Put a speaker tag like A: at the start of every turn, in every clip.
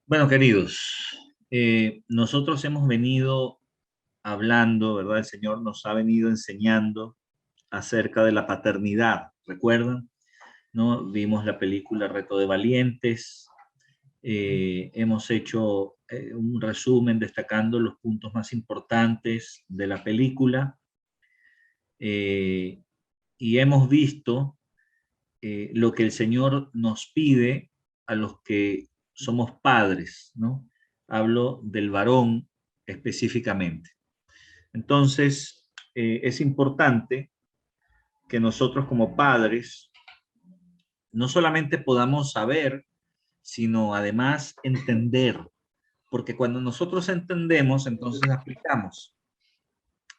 A: Bueno, queridos, nosotros hemos venido hablando, ¿verdad? El Señor nos ha venido enseñando acerca de la paternidad. ¿Recuerdan? ¿No? Vimos la película Reto de Valientes. Hemos hecho un resumen destacando los puntos más importantes de la película, eh, y hemos visto lo que el Señor nos pide a los que somos padres, ¿no? Hablo del varón específicamente. Entonces, es importante que nosotros como padres no solamente podamos saber, sino además entender, porque cuando nosotros entendemos, entonces aplicamos.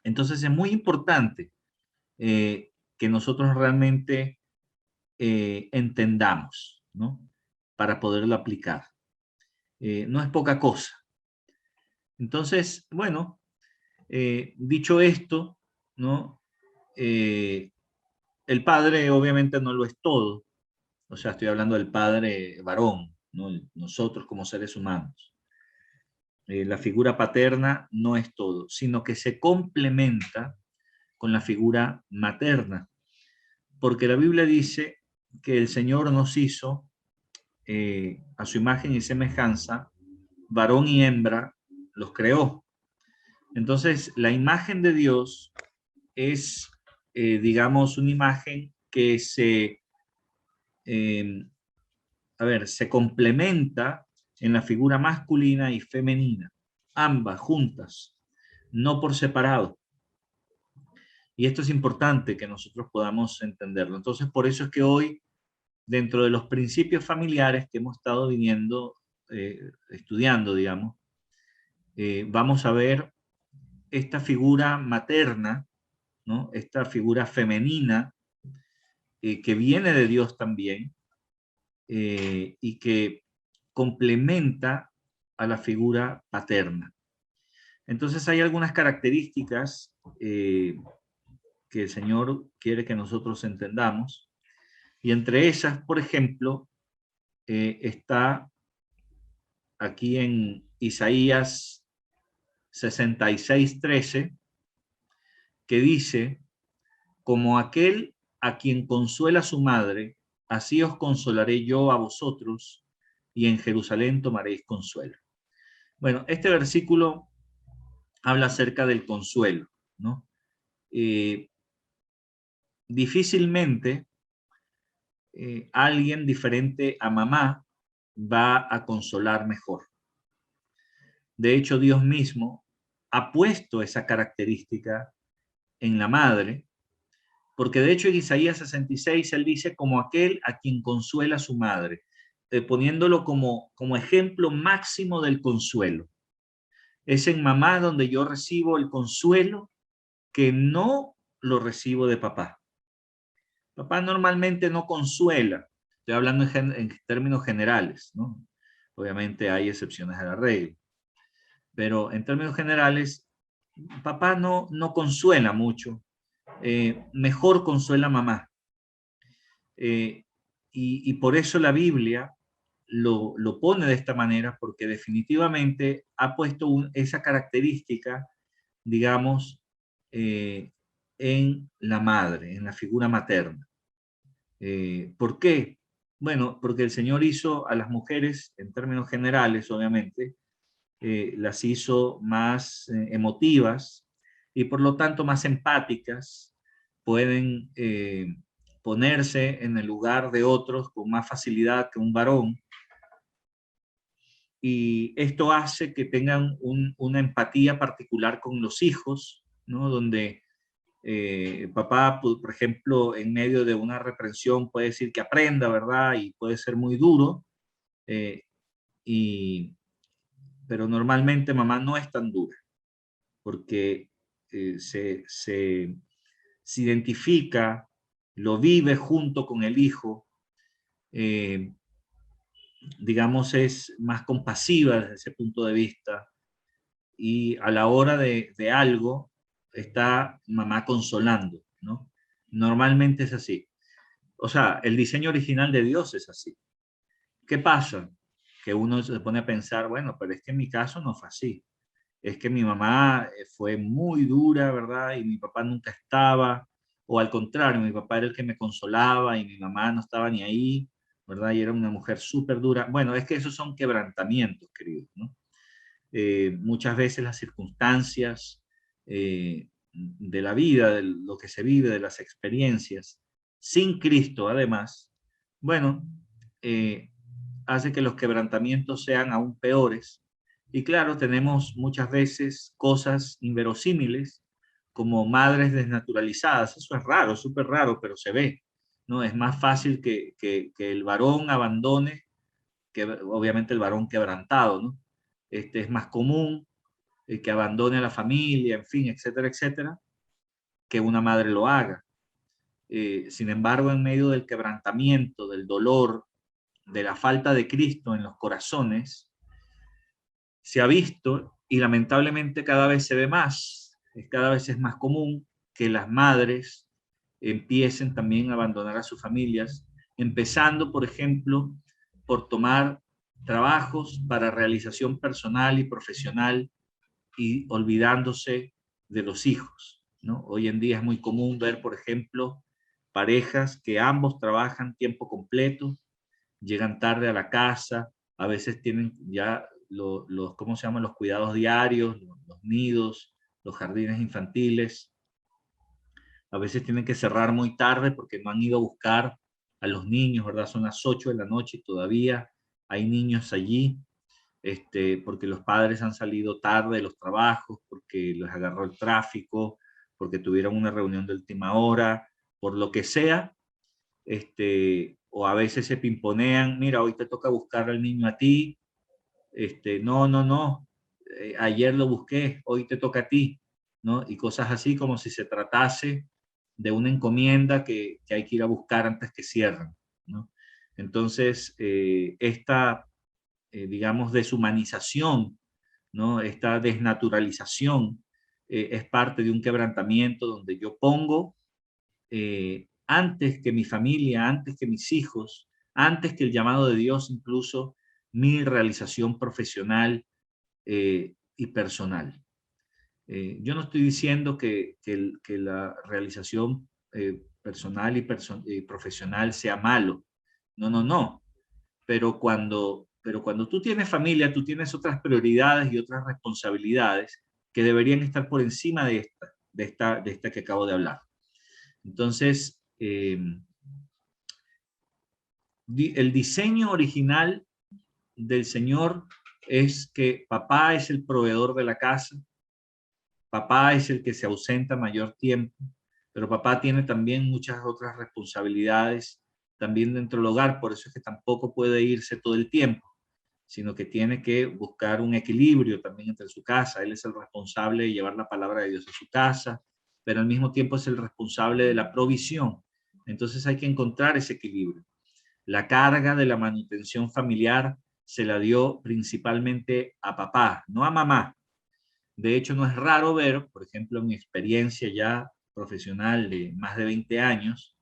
A: Entonces es muy importante que nosotros realmente entendamos, ¿no? Para poderlo aplicar. No es poca cosa. Entonces, bueno, dicho esto, ¿no? Eh, el padre obviamente no lo es todo, o sea, estoy hablando del padre varón, ¿no? Nosotros como seres humanos. La figura paterna no es todo, sino que se complementa con la figura materna, porque la Biblia dice que el Señor nos hizo a su imagen y semejanza, varón y hembra los creó. Entonces, la imagen de Dios es, digamos, una imagen que eh, se complementa en la figura masculina y femenina, ambas juntas, no por separado. Y esto es importante que nosotros podamos entenderlo. Entonces, por eso es que hoy, dentro de los principios familiares que hemos estado viniendo, estudiando, digamos, vamos a ver esta figura materna, ¿no? Esta figura femenina que viene de Dios también, y que complementa a la figura paterna. Entonces hay algunas características que el Señor quiere que nosotros entendamos, y entre esas, por ejemplo, está aquí en Isaías 66:13, que dice: como aquel a quien consuela su madre, así os consolaré yo a vosotros, y en Jerusalén tomaréis consuelo. Bueno, este versículo habla acerca del consuelo, ¿no? Eh, Difícilmente alguien diferente a mamá va a consolar mejor. De hecho, Dios mismo ha puesto esa característica en la madre, porque de hecho en Isaías 66 él dice como aquel a quien consuela su madre, poniéndolo como ejemplo máximo del consuelo. Es en mamá donde yo recibo el consuelo que no lo recibo de papá. Papá normalmente no consuela, estoy hablando en términos generales, ¿no? Obviamente hay excepciones a la regla, pero en términos generales, papá no consuela mucho, mejor consuela mamá. Eh, y por eso la Biblia lo pone de esta manera, porque definitivamente ha puesto esa característica, digamos, en la madre, en la figura materna. ¿Por qué? Bueno, porque el Señor hizo a las mujeres, en términos generales, obviamente, las hizo más emotivas y por lo tanto más empáticas, pueden ponerse en el lugar de otros con más facilidad que un varón, y esto hace que tengan una empatía particular con los hijos, ¿no? Donde papá, por ejemplo, en medio de una reprensión puede decir que aprenda, ¿verdad? Y puede ser muy duro, eh, y, pero normalmente mamá no es tan dura, porque eh, se, se, se identifica, lo vive junto con el hijo, eh, digamos, es más compasiva desde ese punto de vista, y a la hora de algo está mamá consolando, ¿no? Normalmente es así. O sea, el diseño original de Dios es así. ¿Qué pasa? que uno se pone a pensar, bueno, pero es que en mi caso no fue así. Es que mi mamá fue muy dura, ¿verdad? Y mi papá nunca estaba, o al contrario, mi papá era el que me consolaba y mi mamá no estaba ni ahí, ¿verdad? Y era una mujer súper dura. Bueno, es que esos son quebrantamientos, queridos, ¿no? Muchas veces las circunstancias de la vida, de lo que se vive, de las experiencias, sin Cristo, además, bueno, eh, hace que los quebrantamientos sean aún peores. Y claro, tenemos muchas veces cosas inverosímiles, como madres desnaturalizadas. Eso es raro, súper raro, pero se ve, ¿no? Es más fácil que el varón abandone, que obviamente el varón quebrantado, ¿no? Es más común que abandone a la familia, en fin, etcétera, etcétera, que una madre lo haga. Sin embargo, en medio del quebrantamiento, del dolor, de la falta de Cristo en los corazones, se ha visto y lamentablemente cada vez se ve más, cada vez es más común que las madres empiecen también a abandonar a sus familias, empezando, por ejemplo, por tomar trabajos para realización personal y profesional y olvidándose de los hijos, ¿no? Hoy en día es muy común ver, por ejemplo, parejas que ambos trabajan tiempo completo, llegan tarde a la casa, a veces tienen ya ¿cómo se llaman? Los cuidados diarios, los nidos, los jardines infantiles. A veces tienen que cerrar muy tarde porque no han ido a buscar a los niños, ¿verdad? Son las 8 de la noche y todavía hay niños allí, porque los padres han salido tarde de los trabajos, porque los agarró el tráfico, porque tuvieron una reunión de última hora, por lo que sea, o a veces se pimponean, mira, hoy te toca buscar al niño a ti, no, no, no, ayer lo busqué, hoy te toca a ti, ¿no? Y cosas así como si se tratase de una encomienda que hay que ir a buscar antes que cierren, ¿no? Entonces, digamos, deshumanización, ¿no? Esta desnaturalización es parte de un quebrantamiento donde yo pongo antes que mi familia, antes que mis hijos, antes que el llamado de Dios, incluso mi realización profesional y personal. Yo no estoy diciendo que la realización personal y profesional sea malo. No, no, no. Pero cuando tú tienes familia, tú tienes otras prioridades y otras responsabilidades que deberían estar por encima de esta que acabo de hablar. Entonces, el diseño original del Señor es que papá es el proveedor de la casa, papá es el que se ausenta mayor tiempo, pero papá tiene también muchas otras responsabilidades también dentro del hogar, por eso es que tampoco puede irse todo el tiempo, sino que tiene que buscar un equilibrio también entre su casa. Él es el responsable de llevar la palabra de Dios a su casa, pero al mismo tiempo es el responsable de la provisión. Entonces hay que encontrar ese equilibrio. La carga de la manutención familiar se la dio principalmente a papá, no a mamá. De hecho, no es raro ver, por ejemplo, en mi experiencia ya profesional de más de 20 años,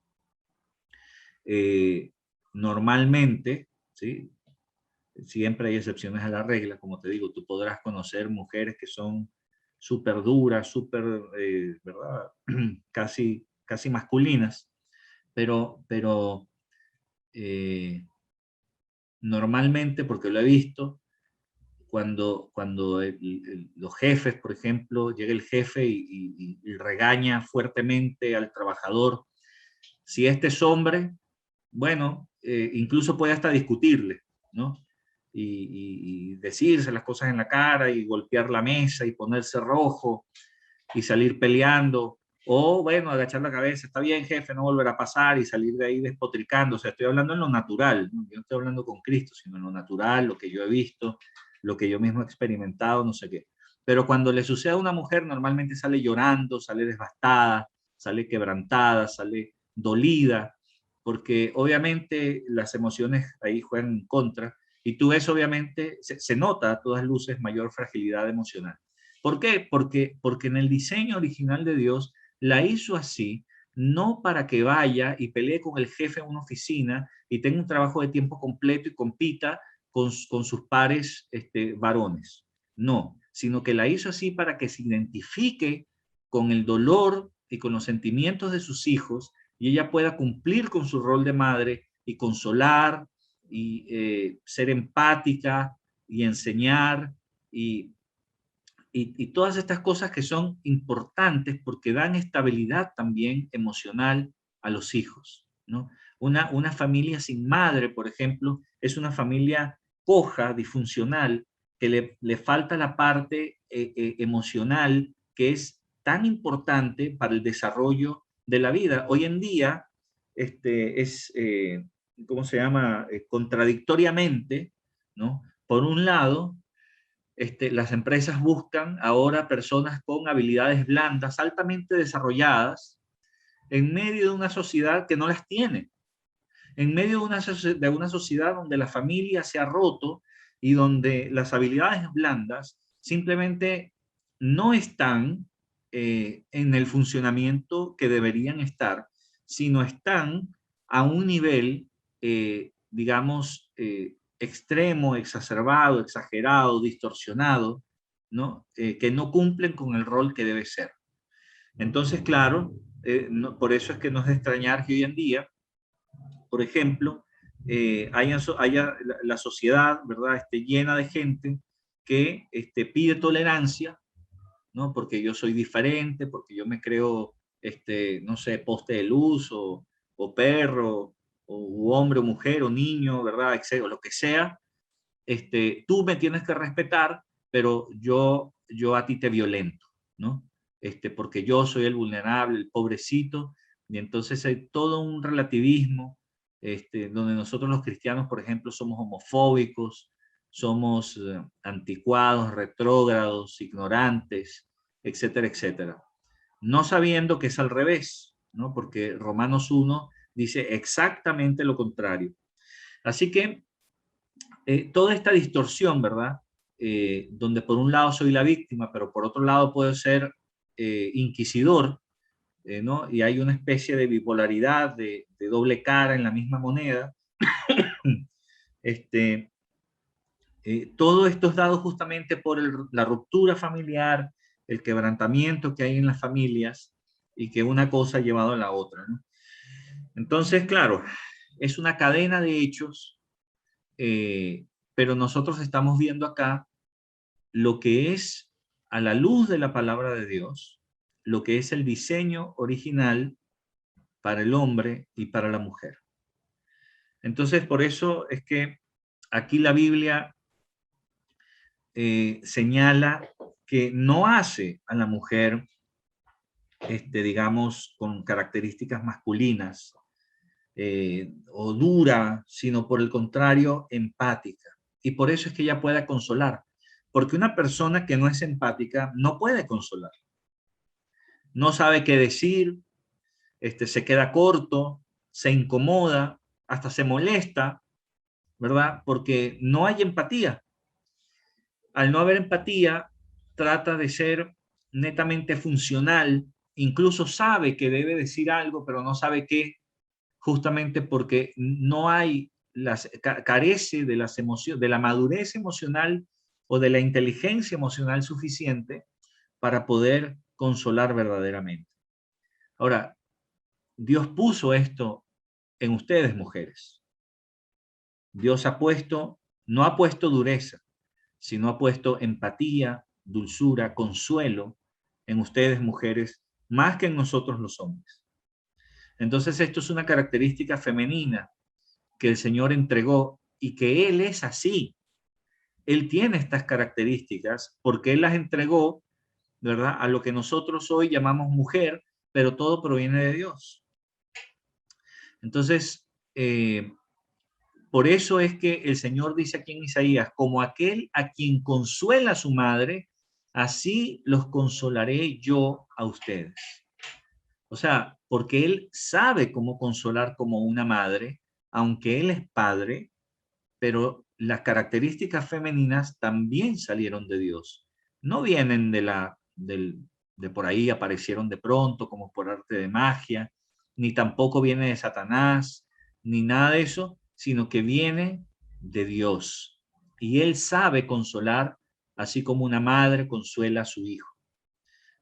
A: eh, normalmente, ¿sí? Siempre hay excepciones a la regla, como te digo, tú podrás conocer mujeres que son súper duras, súper, ¿verdad? Casi masculinas, pero normalmente, porque lo he visto, cuando los jefes, por ejemplo, llega el jefe y regaña fuertemente al trabajador, si este es hombre, bueno, incluso puede hasta discutirle, ¿no? Y decirse las cosas en la cara y golpear la mesa y ponerse rojo y salir peleando. O bueno, agachar la cabeza, está bien jefe, no volverá a pasar y salir de ahí despotricando. O sea, estoy hablando en lo natural, ¿no? Yo no estoy hablando con Cristo, sino en lo natural, lo que yo he visto, lo que yo mismo he experimentado, no sé qué. Pero cuando le sucede a una mujer, normalmente sale llorando, sale devastada, sale quebrantada, sale dolida, porque obviamente las emociones ahí juegan en contra y tú ves obviamente, se nota a todas luces mayor fragilidad emocional. ¿Por qué? Porque en el diseño original de Dios la hizo así, no para que vaya y pelee con el jefe en una oficina y tenga un trabajo de tiempo completo y compita con sus pares varones. No, sino que la hizo así para que se identifique con el dolor y con los sentimientos de sus hijos y ella pueda cumplir con su rol de madre y consolar y ser empática y enseñar y todas estas cosas que son importantes porque dan estabilidad también emocional a los hijos, ¿no? Una familia sin madre, por ejemplo, es una familia coja, disfuncional, que le falta la parte emocional que es tan importante para el desarrollo de la vida. Hoy en día ¿cómo se llama? Contradictoriamente, ¿no? Por un lado, las empresas buscan ahora personas con habilidades blandas, altamente desarrolladas, en medio de una sociedad que no las tiene, en medio de una sociedad donde la familia se ha roto y donde las habilidades blandas simplemente no están en el funcionamiento que deberían estar, sino están a un nivel, digamos, extremo, exacerbado, exagerado, distorsionado, ¿no? Que no cumplen con el rol que debe ser. Entonces, claro, por eso es que no es de extrañar que hoy en día, por ejemplo, haya la sociedad, ¿verdad?, llena de gente que pide tolerancia, ¿no? Porque yo soy diferente, porque yo me creo, no sé, poste de luz o perro, o hombre o mujer o niño, ¿verdad?, o lo que sea. Tú me tienes que respetar, pero yo a ti te violento, ¿no? Porque yo soy el vulnerable, el pobrecito, y entonces hay todo un relativismo, donde nosotros los cristianos, por ejemplo, somos homofóbicos, somos anticuados, retrógrados, ignorantes, etcétera, etcétera. No sabiendo que es al revés, ¿no? Porque Romanos 1 dice exactamente lo contrario. Así que toda esta distorsión, ¿verdad? Donde por un lado soy la víctima, pero por otro lado puedo ser inquisidor, ¿no? Y hay una especie de bipolaridad, de doble cara en la misma moneda. este, todo esto es dado justamente por la ruptura familiar, el quebrantamiento que hay en las familias y que una cosa ha llevado a la otra, ¿no? Entonces, claro, es una cadena de hechos, pero nosotros estamos viendo acá lo que es, a la luz de la palabra de Dios, lo que es el diseño original para el hombre y para la mujer. Entonces, por eso es que aquí la Biblia señala que no hace a la mujer, digamos, con características masculinas o dura, sino por el contrario, empática. Y por eso es que ella pueda consolar. Porque una persona que no es empática no puede consolar. No sabe qué decir, se queda corto, se incomoda, hasta se molesta, ¿verdad? Porque no hay empatía. Al no haber empatía, trata de ser netamente funcional, incluso sabe que debe decir algo, pero no sabe qué, justamente porque no hay, carece de las emociones, de la madurez emocional o de la inteligencia emocional suficiente para poder consolar verdaderamente. Ahora, Dios puso esto en ustedes, mujeres. Dios no ha puesto dureza, sino ha puesto empatía, dulzura, consuelo en ustedes, mujeres, más que en nosotros los hombres. Entonces, esto es una característica femenina que el Señor entregó y que Él es así. Él tiene estas características porque Él las entregó, ¿verdad?, a lo que nosotros hoy llamamos mujer, pero todo proviene de Dios. Entonces, por eso es que el Señor dice aquí en Isaías, como aquel a quien consuela a su madre, así los consolaré yo a ustedes. O sea, porque Él sabe cómo consolar como una madre, aunque Él es padre, pero las características femeninas también salieron de Dios. No vienen de por ahí, aparecieron de pronto como por arte de magia, ni tampoco viene de Satanás, ni nada de eso, sino que viene de Dios. y Él sabe consolar, así como una madre consuela a su hijo,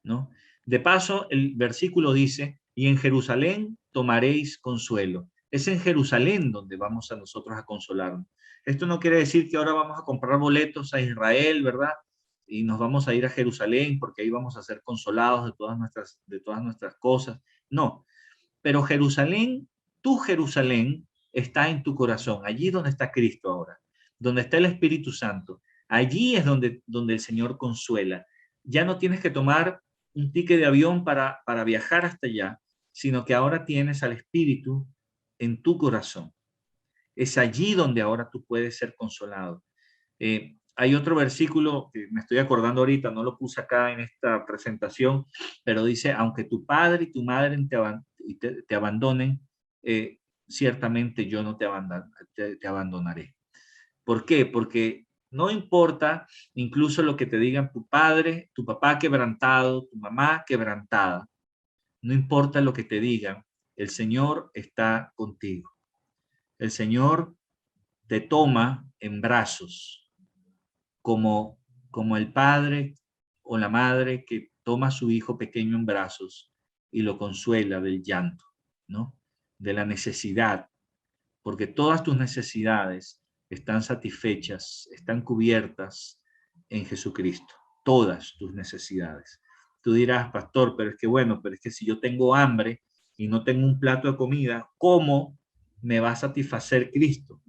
A: ¿no? De paso, el versículo dice, y en Jerusalén tomaréis consuelo. Es en Jerusalén donde vamos a nosotros a consolarnos. Esto no quiere decir que ahora vamos a comprar boletos a Israel, ¿verdad? Y nos vamos a ir a Jerusalén porque ahí vamos a ser consolados de todas nuestras cosas. No, pero Jerusalén, tu Jerusalén, está en tu corazón, allí donde está Cristo ahora, donde está el Espíritu Santo. Allí es donde el Señor consuela. Ya no tienes que tomar un ticket de avión para viajar hasta allá, sino que ahora tienes al Espíritu en tu corazón. Es allí donde ahora tú puedes ser consolado. Hay otro versículo que me estoy acordando ahorita, no lo puse acá en esta presentación, pero dice, aunque tu padre y tu madre te abandonen, ciertamente yo no te abandonaré. ¿Por qué? Porque no importa incluso lo que te digan tu padre, tu papá quebrantado, tu mamá quebrantada, no importa lo que te digan, el Señor está contigo. El Señor te toma en brazos como, como el padre o la madre que toma a su hijo pequeño en brazos y lo consuela del llanto, ¿no? De la necesidad, porque todas tus necesidades están satisfechas, están cubiertas en Jesucristo, todas tus necesidades. Tú dirás, pastor, pero es que bueno, pero es que si yo tengo hambre y no tengo un plato de comida, ¿cómo me va a satisfacer Cristo?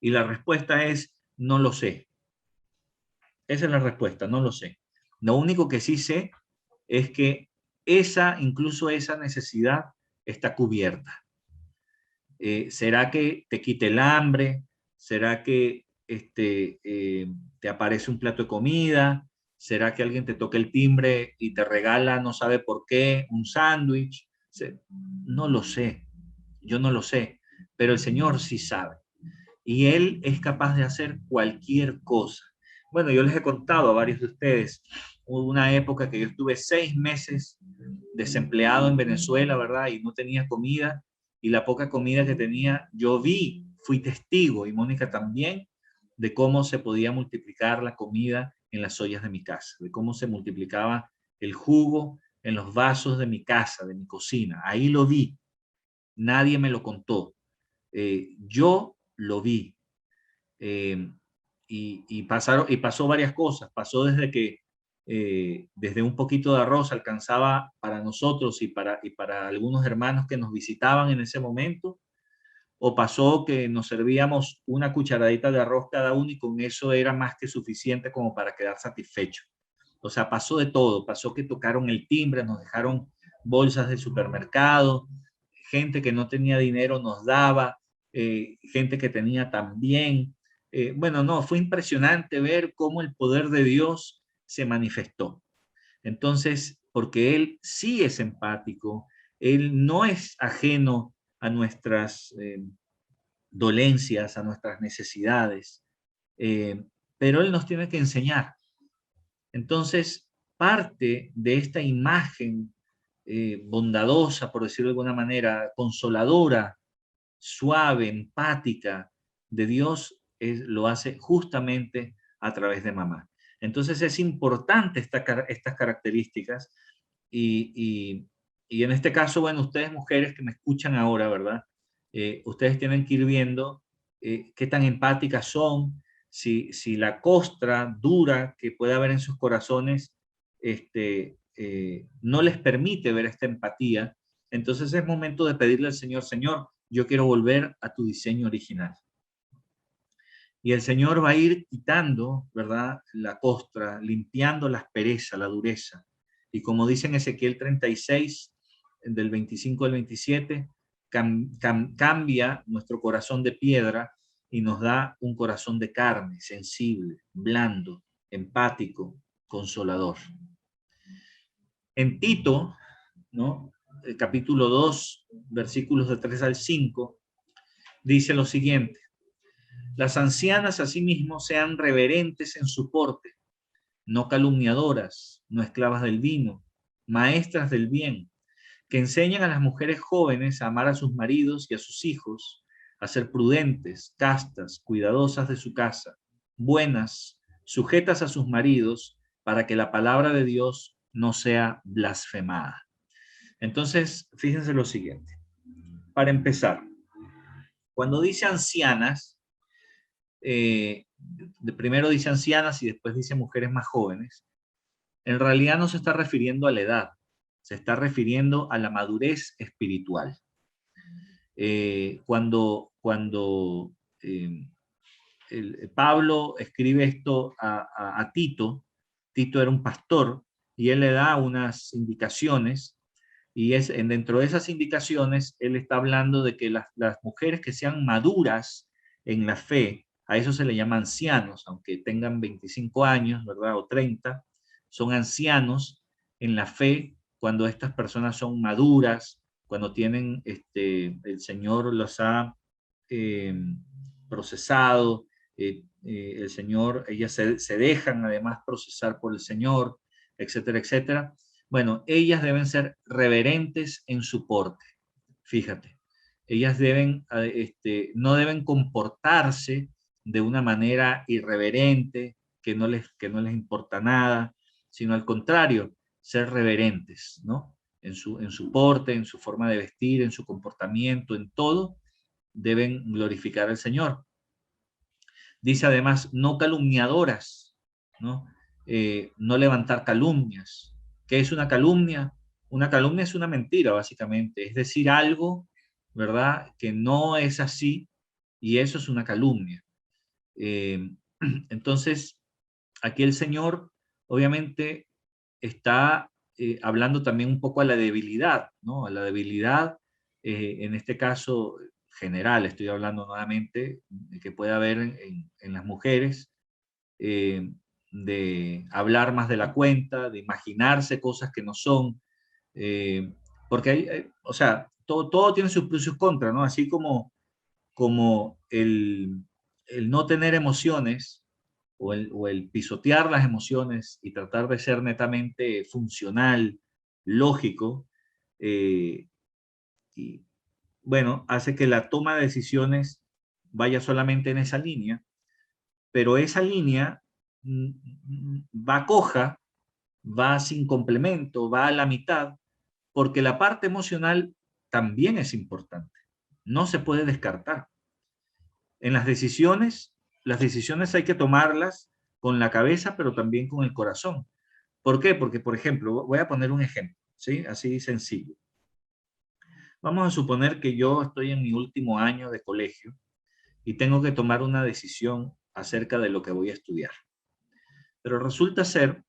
A: Y la respuesta es, no lo sé. Esa es la respuesta, no lo sé. Lo único que sí sé es que incluso esa necesidad está cubierta. ¿Será que te quite el hambre? ¿Será que te aparece un plato de comida? ¿Será que alguien te toca el timbre y te regala, no sabe por qué, un sándwich? No lo sé, yo no lo sé, pero el Señor sí sabe. Y Él es capaz de hacer cualquier cosa. Bueno, yo les he contado a varios de ustedes, hubo una época que yo estuve 6 meses desempleado en Venezuela, ¿verdad? Y no tenía comida, y la poca comida que tenía, yo fui testigo, y Mónica también, de cómo se podía multiplicar la comida en las ollas de mi casa, de cómo se multiplicaba el jugo en los vasos de mi casa, de mi cocina. Ahí lo vi, nadie me lo contó. Yo lo vi. Eh, y pasó varias cosas. Pasó desde que desde un poquito de arroz alcanzaba para nosotros y para algunos hermanos que nos visitaban en ese momento, o pasó que nos servíamos una cucharadita de arroz cada uno y con eso era más que suficiente como para quedar satisfecho. O sea, pasó de todo. Pasó que tocaron el timbre, nos dejaron bolsas de supermercado, gente que no tenía dinero nos daba, gente que tenía también. Bueno, no, fue impresionante ver cómo el poder de Dios se manifestó. Entonces, porque Él sí es empático, Él no es ajeno a nuestras dolencias, a nuestras necesidades, pero Él nos tiene que enseñar. Entonces, parte de esta imagen bondadosa, por decirlo de alguna manera, consoladora, suave, empática de Dios, lo hace justamente a través de mamá. Entonces es importante estas características y, y, y, en este caso, bueno, ustedes mujeres que me escuchan ahora, ¿verdad? Ustedes tienen que ir viendo qué tan empáticas son, si la costra dura que puede haber en sus corazones no les permite ver esta empatía, entonces es momento de pedirle al Señor, Señor, yo quiero volver a tu diseño original. Y el Señor va a ir quitando, ¿verdad? La costra, limpiando la aspereza, la dureza. Y como dice en Ezequiel 36, del 25 al 27, cambia nuestro corazón de piedra y nos da un corazón de carne, sensible, blando, empático, consolador. En Tito, ¿no? El capítulo 2, versículos de 3 al 5, dice lo siguiente: las ancianas asimismo sean reverentes en su porte, no calumniadoras, no esclavas del vino, maestras del bien, que enseñan a las mujeres jóvenes a amar a sus maridos y a sus hijos, a ser prudentes, castas, cuidadosas de su casa, buenas, sujetas a sus maridos, para que la palabra de Dios no sea blasfemada. Entonces, fíjense lo siguiente. Para empezar, cuando dice ancianas, primero dice ancianas y después dice mujeres más jóvenes, en realidad no se está refiriendo a la edad, se está refiriendo a la madurez espiritual. Cuando Pablo escribe esto a Tito, Tito era un pastor y él le da unas indicaciones y dentro de esas indicaciones él está hablando de que las mujeres que sean maduras en la fe, a eso se le llama ancianos, aunque tengan 25 años, ¿verdad? O 30, son ancianos en la fe cuando estas personas son maduras, cuando tienen, el Señor los ha procesado, el Señor, ellas se dejan además procesar por el Señor, etcétera, etcétera. Bueno, ellas deben ser reverentes en su porte, fíjate. Ellas no deben comportarse de una manera irreverente, que no les importa nada, sino al contrario, ser reverentes, ¿no? En su porte, en su forma de vestir, en su comportamiento, en todo, deben glorificar al Señor. Dice además, no calumniadoras, ¿no? No levantar calumnias. ¿Qué es una calumnia? Una calumnia es una mentira, básicamente. Es decir algo, ¿verdad? Que no es así, y eso es una calumnia. Entonces, aquí el Señor, obviamente, está hablando también un poco a la debilidad, ¿no? A la debilidad, en este caso general, estoy hablando nuevamente, que puede haber en las mujeres, de hablar más de la cuenta, de imaginarse cosas que no son, eh, porque o sea, todo tiene sus pros y sus contras, ¿no? Así como el no tener emociones o el pisotear las emociones y tratar de ser netamente funcional, lógico, eh, y bueno, hace que la toma de decisiones vaya solamente en esa línea, pero esa línea va coja, va sin complemento, va a la mitad, porque la parte emocional también es importante, no se puede descartar. En las decisiones hay que tomarlas con la cabeza, pero también con el corazón. ¿Por qué? Porque, por ejemplo, voy a poner un ejemplo, ¿sí? Así sencillo. Vamos a suponer que yo estoy en mi último año de colegio y tengo que tomar una decisión acerca de lo que voy a estudiar. Pero resulta ser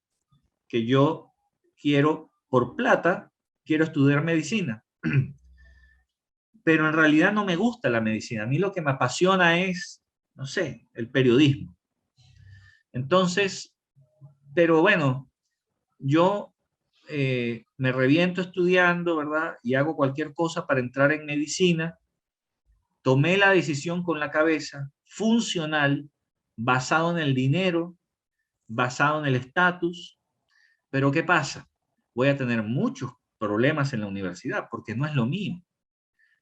A: que yo quiero, por plata, quiero estudiar medicina. Pero en realidad no me gusta la medicina. A mí lo que me apasiona es, no sé, el periodismo. Entonces, pero bueno, yo me reviento estudiando, ¿verdad? Y hago cualquier cosa para entrar en medicina. Tomé la decisión con la cabeza, funcional, basado en el dinero, basado en el estatus. Pero ¿qué pasa? Voy a tener muchos problemas en la universidad porque no es lo mío.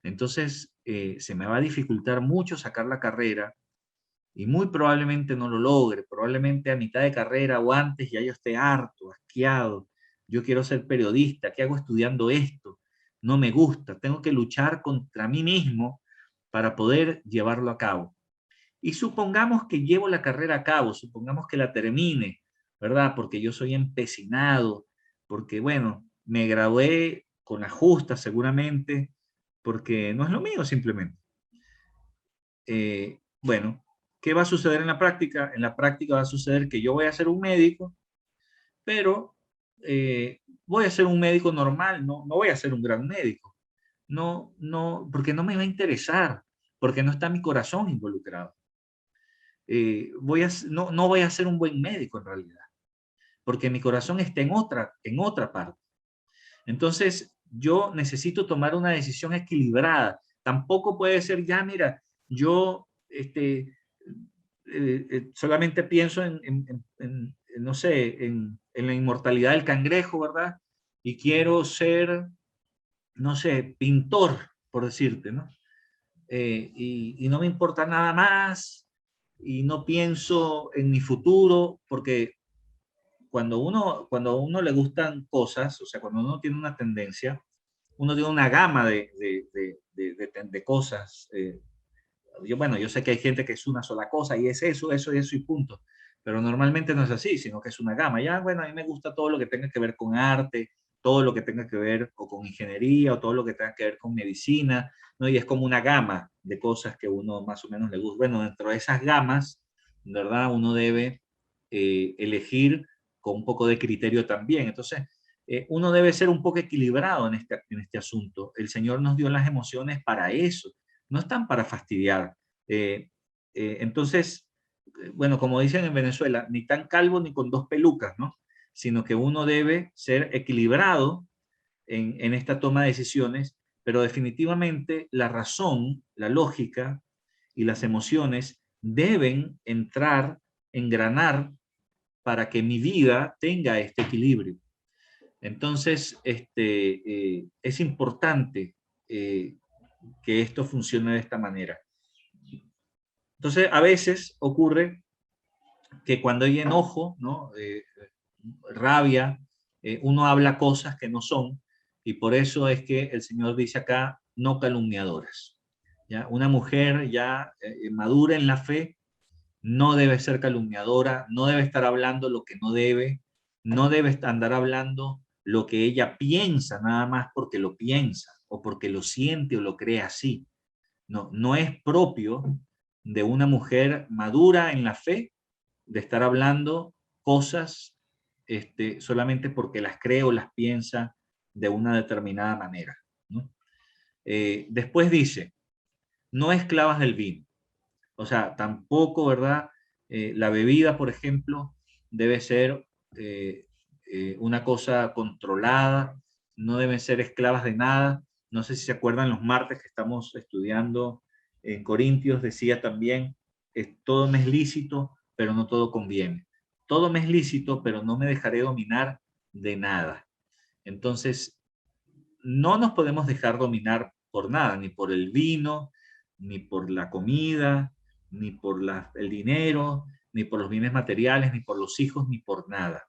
A: Entonces, se me va a dificultar mucho sacar la carrera y muy probablemente no lo logre. Probablemente a mitad de carrera o antes ya yo esté harto, asqueado. Yo quiero ser periodista. ¿Qué hago estudiando esto? No me gusta. Tengo que luchar contra mí mismo para poder llevarlo a cabo. Y supongamos que llevo la carrera a cabo, supongamos que la termine, ¿verdad? Porque yo soy empecinado, porque, bueno, me gradué con la justa seguramente, porque no es lo mío simplemente. Bueno, ¿qué va a suceder en la práctica? En la práctica va a suceder que yo voy a ser un médico, pero voy a ser un médico normal, no voy a ser un gran médico. No, porque no me va a interesar, porque no está mi corazón involucrado. No voy a ser un buen médico en realidad, porque mi corazón está en otra parte. Entonces, yo necesito tomar una decisión equilibrada. Tampoco puede ser, ya, mira, yo solamente pienso no sé, en la inmortalidad del cangrejo, ¿verdad? Y quiero ser, no sé, pintor, por decirte, ¿no? y no me importa nada más, y no pienso en mi futuro, porque cuando a uno le gustan cosas, o sea, cuando uno tiene una tendencia, uno tiene una gama de cosas. Bueno, yo sé que hay gente que es una sola cosa y es eso, eso, eso y punto. Pero normalmente no es así, sino que es una gama. Ya, bueno, a mí me gusta todo lo que tenga que ver con arte, todo lo que tenga que ver o con ingeniería o todo lo que tenga que ver con medicina, ¿no? Y es como una gama de cosas que uno más o menos le gusta. Bueno, dentro de esas gamas, ¿verdad? Uno debe elegir con un poco de criterio también. Entonces, uno debe ser un poco equilibrado en este asunto. El Señor nos dio las emociones para eso, no están para fastidiar. Entonces, bueno, como dicen en Venezuela, ni tan calvo ni con dos pelucas, ¿no? Sino que uno debe ser equilibrado en esta toma de decisiones, pero definitivamente la razón, la lógica y las emociones deben entrar, engranar para que mi vida tenga este equilibrio. Entonces, es importante que esto funcione de esta manera. Entonces, a veces ocurre que cuando hay enojo, ¿no? Rabia, uno habla cosas que no son, y por eso es que el Señor dice acá, no calumniadoras. ¿Ya? Una mujer ya madura en la fe no debe ser calumniadora, no debe estar hablando lo que no debe, no debe andar hablando lo que ella piensa nada más porque lo piensa o porque lo siente o lo cree así. No, no es propio de una mujer madura en la fe de estar hablando cosas solamente porque las cree o las piensa de una determinada manera, ¿no? Después dice, no esclavas del vino. O sea, tampoco, ¿verdad? La bebida, por ejemplo, debe ser una cosa controlada, no deben ser esclavas de nada. No sé si se acuerdan los martes que estamos estudiando en Corintios, decía también, todo me es lícito, pero no todo conviene. Todo me es lícito, pero no me dejaré dominar de nada. Entonces, no nos podemos dejar dominar por nada, ni por el vino, ni por la comida, ni por el dinero, ni por los bienes materiales, ni por los hijos, ni por nada.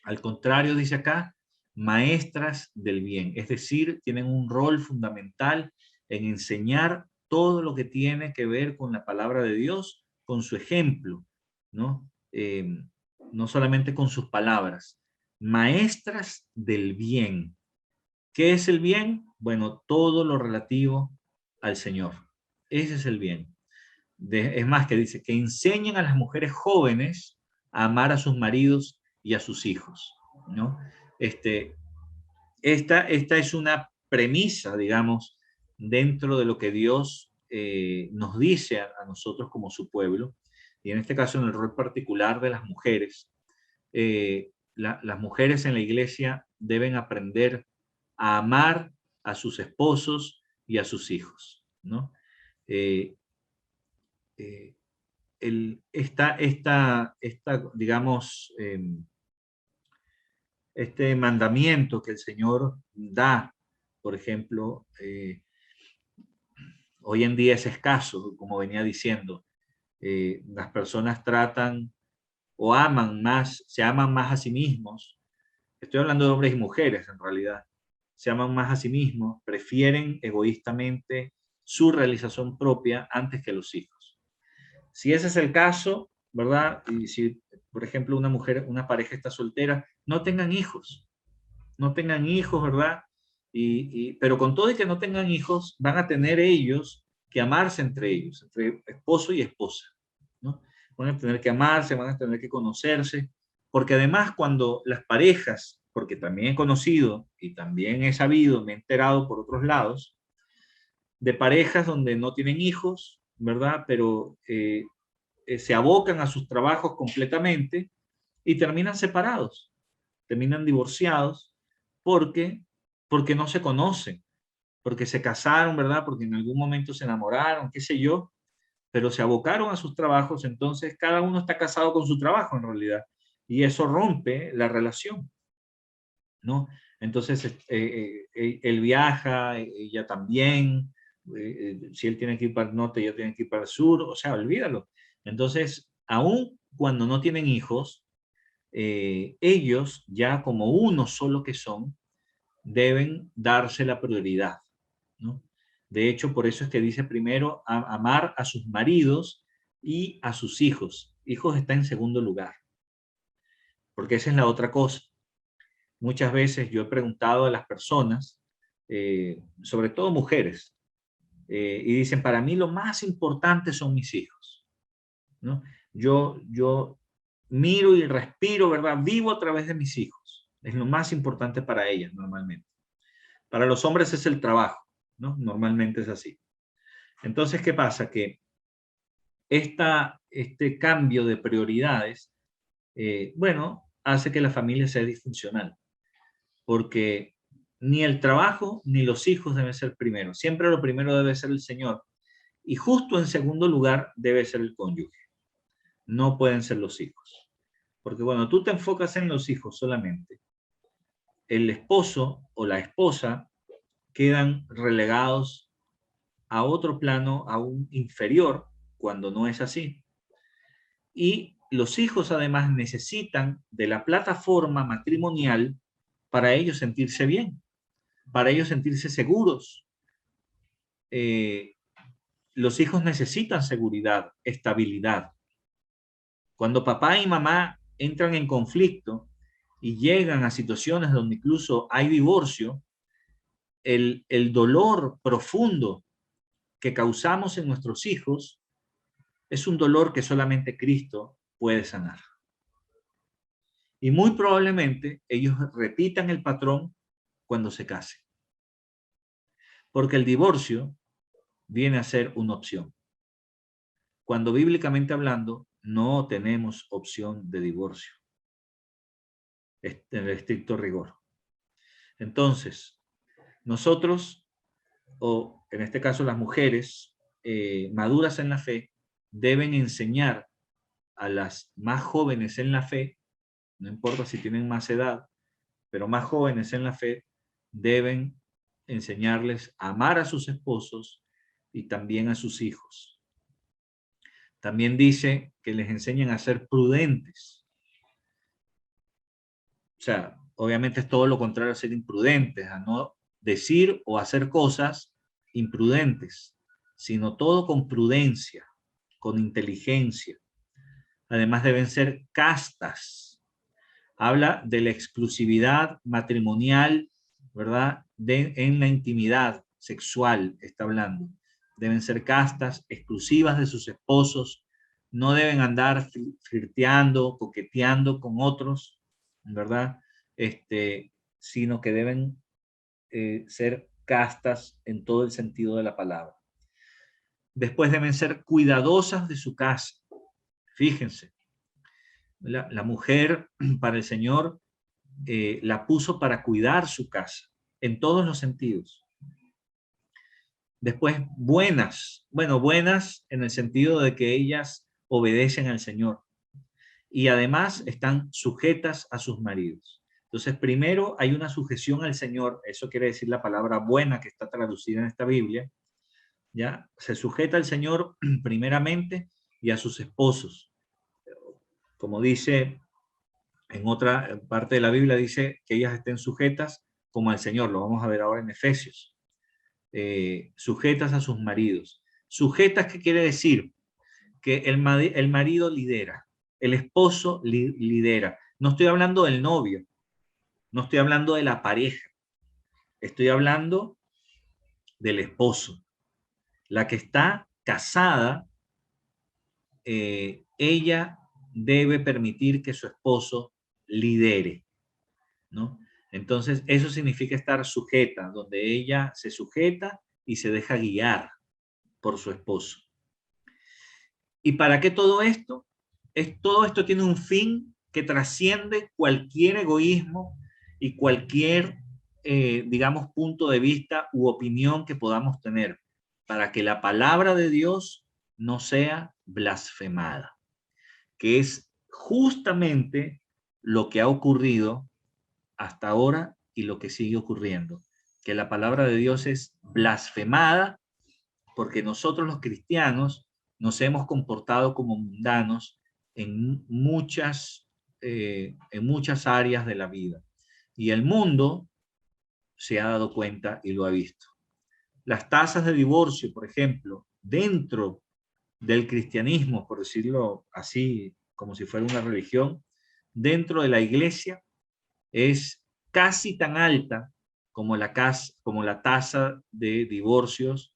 A: Al contrario, dice acá, maestras del bien, es decir, tienen un rol fundamental en enseñar todo lo que tiene que ver con la palabra de Dios, con su ejemplo, ¿no? No solamente con sus palabras, maestras del bien. ¿Qué es el bien? Bueno, todo lo relativo al Señor. Ese es el bien. Es más, que dice que enseñen a las mujeres jóvenes a amar a sus maridos y a sus hijos, ¿no? Este, esta es una premisa, digamos, dentro de lo que Dios nos dice a nosotros como su pueblo, y en este caso en el rol particular de las mujeres. Las mujeres en la iglesia deben aprender a amar a sus esposos y a sus hijos, ¿no? Eh, eh, digamos, este mandamiento que el Señor da, por ejemplo, hoy en día es escaso, como venía diciendo. Las personas tratan o aman más, se aman más a sí mismos. Estoy hablando de hombres y mujeres en realidad. Se aman más a sí mismos, prefieren egoístamente su realización propia antes que los hijos. Si ese es el caso, ¿verdad? Y si, por ejemplo, una mujer, una pareja está soltera, no tengan hijos, no tengan hijos, ¿verdad? Pero con todo y que no tengan hijos, van a tener ellos que amarse entre ellos, entre esposo y esposa, ¿no? Van a tener que amarse, van a tener que conocerse, porque además cuando las parejas, porque también he conocido y también he sabido, me he enterado por otros lados, de parejas donde no tienen hijos, ¿verdad? Pero se abocan a sus trabajos completamente y terminan separados, terminan divorciados porque, porque no se conocen, porque se casaron, ¿verdad? Porque en algún momento se enamoraron, qué sé yo, pero se abocaron a sus trabajos, entonces cada uno está casado con su trabajo en realidad, y eso rompe la relación, ¿no? Entonces él viaja, ella también, Si él tiene que ir para el norte, yo tengo que ir para el sur, o sea, olvídalo. Entonces, aun cuando no tienen hijos, ellos ya como uno solo que son, deben darse la prioridad, ¿no? De hecho, por eso es que dice primero amar a sus maridos y a sus hijos. Hijos está en segundo lugar, porque esa es la otra cosa. Muchas veces yo he preguntado a las personas, sobre todo mujeres, y dicen, para mí lo más importante son mis hijos, ¿no? Yo miro y respiro, ¿verdad? Vivo a través de mis hijos. Es lo más importante para ellas normalmente. Para los hombres es el trabajo, ¿no? Normalmente es así. Entonces, ¿qué pasa? Que este cambio de prioridades, bueno, hace que la familia sea disfuncional, porque ni el trabajo ni los hijos deben ser primero. Siempre lo primero debe ser el Señor. Y justo en segundo lugar debe ser el cónyuge. No pueden ser los hijos. Porque cuando tú te enfocas en los hijos solamente, el esposo o la esposa quedan relegados a otro plano, a un inferior, cuando no es así. Y los hijos además necesitan de la plataforma matrimonial para ellos sentirse bien, para ellos sentirse seguros. Los hijos necesitan seguridad, estabilidad. Cuando papá y mamá entran en conflicto y llegan a situaciones donde incluso hay divorcio, el dolor profundo que causamos en nuestros hijos es un dolor que solamente Cristo puede sanar. Y muy probablemente ellos repitan el patrón cuando se casen. Porque el divorcio viene a ser una opción. Cuando bíblicamente hablando, no tenemos opción de divorcio. En el estricto rigor. Entonces, nosotros, o en este caso las mujeres maduras en la fe, deben enseñar a las más jóvenes en la fe, no importa si tienen más edad, pero más jóvenes en la fe, deben enseñarles a amar a sus esposos y también a sus hijos. También dice que les enseñen a ser prudentes. O sea, obviamente es todo lo contrario a ser imprudentes, a no decir o hacer cosas imprudentes, sino todo con prudencia, con inteligencia. Además deben ser castas. Habla de la exclusividad matrimonial, ¿verdad? En la intimidad sexual está hablando. Deben ser castas, exclusivas de sus esposos. No deben andar flirteando, coqueteando con otros, ¿verdad? Sino que deben ser castas en todo el sentido de la palabra. Después deben ser cuidadosas de su casa. Fíjense, la mujer para el Señor la puso para cuidar su casa, en todos los sentidos. Después, buenas, bueno, buenas en el sentido de que ellas obedecen al Señor y además están sujetas a sus maridos. Entonces, primero hay una sujeción al Señor, eso quiere decir la palabra buena que está traducida en esta Biblia, ¿ya? Se sujeta al Señor primeramente y a sus esposos. Como dice en otra parte de la Biblia, dice que ellas estén sujetas como al Señor, lo vamos a ver ahora en Efesios. Sujetas a sus maridos. Sujetas, ¿qué quiere decir? Que el marido lidera, el esposo lidera. No estoy hablando del novio, no estoy hablando de la pareja, estoy hablando del esposo. La que está casada, ella debe permitir que su esposo lidere, ¿no? Entonces, eso significa estar sujeta, donde ella se sujeta y se deja guiar por su esposo. ¿Y para qué todo esto? Todo esto tiene un fin que trasciende cualquier egoísmo y cualquier, digamos, punto de vista u opinión que podamos tener, para que la palabra de Dios no sea blasfemada, que es justamente lo que ha ocurrido hasta ahora y lo que sigue ocurriendo, que la palabra de Dios es blasfemada porque nosotros los cristianos nos hemos comportado como mundanos en muchas áreas de la vida. Y el mundo se ha dado cuenta y lo ha visto. Las tasas de divorcio, por ejemplo, dentro del cristianismo, por decirlo así, como si fuera una religión, dentro de la iglesia es casi tan alta como la tasa de divorcios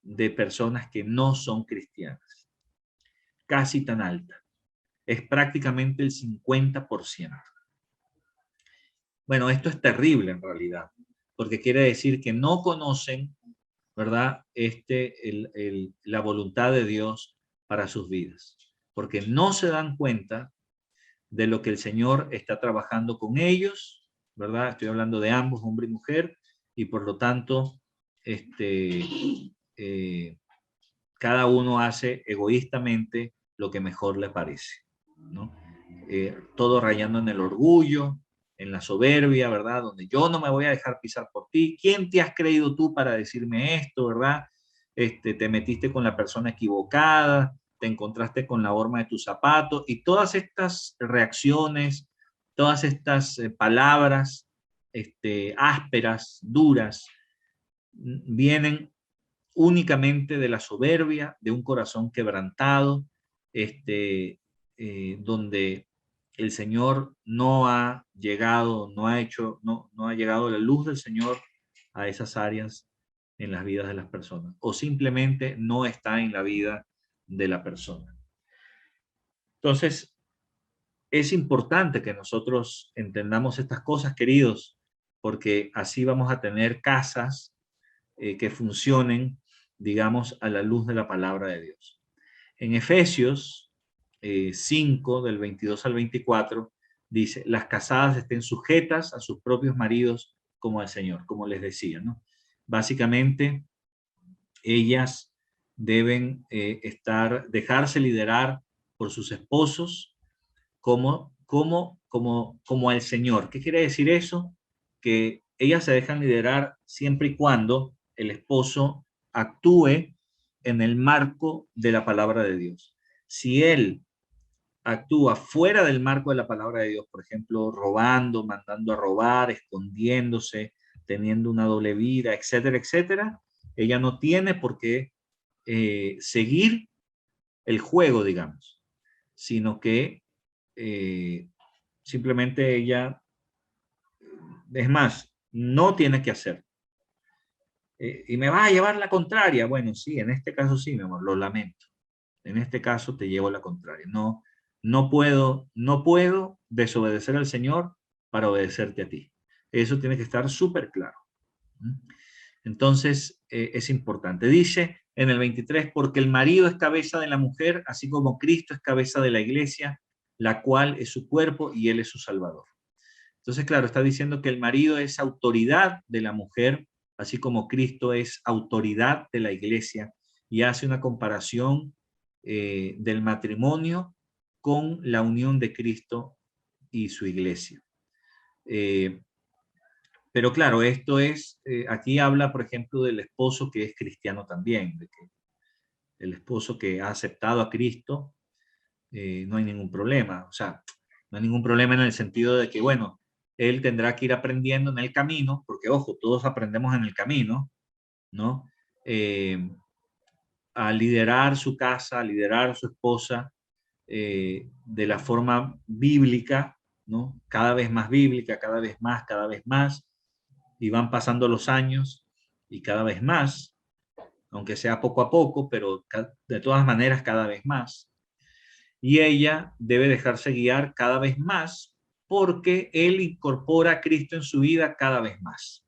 A: de personas que no son cristianas. Casi tan alta. Es prácticamente el 50%. Bueno, esto es terrible en realidad, porque quiere decir que no conocen, ¿verdad? La voluntad de Dios para sus vidas, porque no se dan cuenta de lo que el Señor está trabajando con ellos, ¿verdad? Estoy hablando de ambos, hombre y mujer, y por lo tanto, eh, cada uno hace egoístamente lo que mejor le parece, ¿no? Todo rayando en el orgullo, en la soberbia, ¿verdad? Donde yo no me voy a dejar pisar por ti. ¿Quién te has creído tú para decirme esto, verdad? Te metiste con la persona equivocada, te encontraste con la horma de tu zapato y todas estas reacciones, todas estas palabras ásperas, duras, vienen únicamente de la soberbia, de un corazón quebrantado, donde el Señor no ha llegado, no ha llegado la luz del Señor a esas áreas en las vidas de las personas, o simplemente no está en la vida de la persona. Entonces, es importante que nosotros entendamos estas cosas, queridos, porque así vamos a tener casas que funcionen, digamos, a la luz de la palabra de Dios. En Efesios 5, del 22 al 24, dice, las casadas estén sujetas a sus propios maridos como al Señor, como les decía, ¿no? Básicamente, ellas deben dejarse liderar por sus esposos como al Señor. ¿Qué quiere decir eso? Que ellas se dejan liderar siempre y cuando el esposo actúe en el marco de la palabra de Dios. Si él actúa fuera del marco de la palabra de Dios, por ejemplo, robando, mandando a robar, escondiéndose, teniendo una doble vida, etcétera, etcétera, ella no tiene por qué seguir el juego, digamos, sino que simplemente ella, es más, no tiene que hacer. Y me va a llevar la contraria. Bueno, sí, en este caso sí, mi amor, lo lamento. En este caso te llevo la contraria. No, no puedo desobedecer al Señor para obedecerte a ti. Eso tiene que estar súper claro. Entonces, es importante. Dice en el 23, porque el marido es cabeza de la mujer, así como Cristo es cabeza de la iglesia, la cual es su cuerpo y él es su salvador. Entonces, claro, está diciendo que el marido es autoridad de la mujer, así como Cristo es autoridad de la iglesia, y hace una comparación del matrimonio con la unión de Cristo y su iglesia. Pero claro, aquí habla, por ejemplo, del esposo que es cristiano también, de que el esposo que ha aceptado a Cristo, no hay ningún problema. O sea, no hay ningún problema en el sentido de que, bueno, él tendrá que ir aprendiendo en el camino, porque ojo, todos aprendemos en el camino, ¿no? A liderar su casa, a liderar a su esposa de la forma bíblica, ¿no? Cada vez más bíblica, cada vez más, y van pasando los años y cada vez más, aunque sea poco a poco, pero de todas maneras cada vez más. Y ella debe dejarse guiar cada vez más porque él incorpora a Cristo en su vida cada vez más,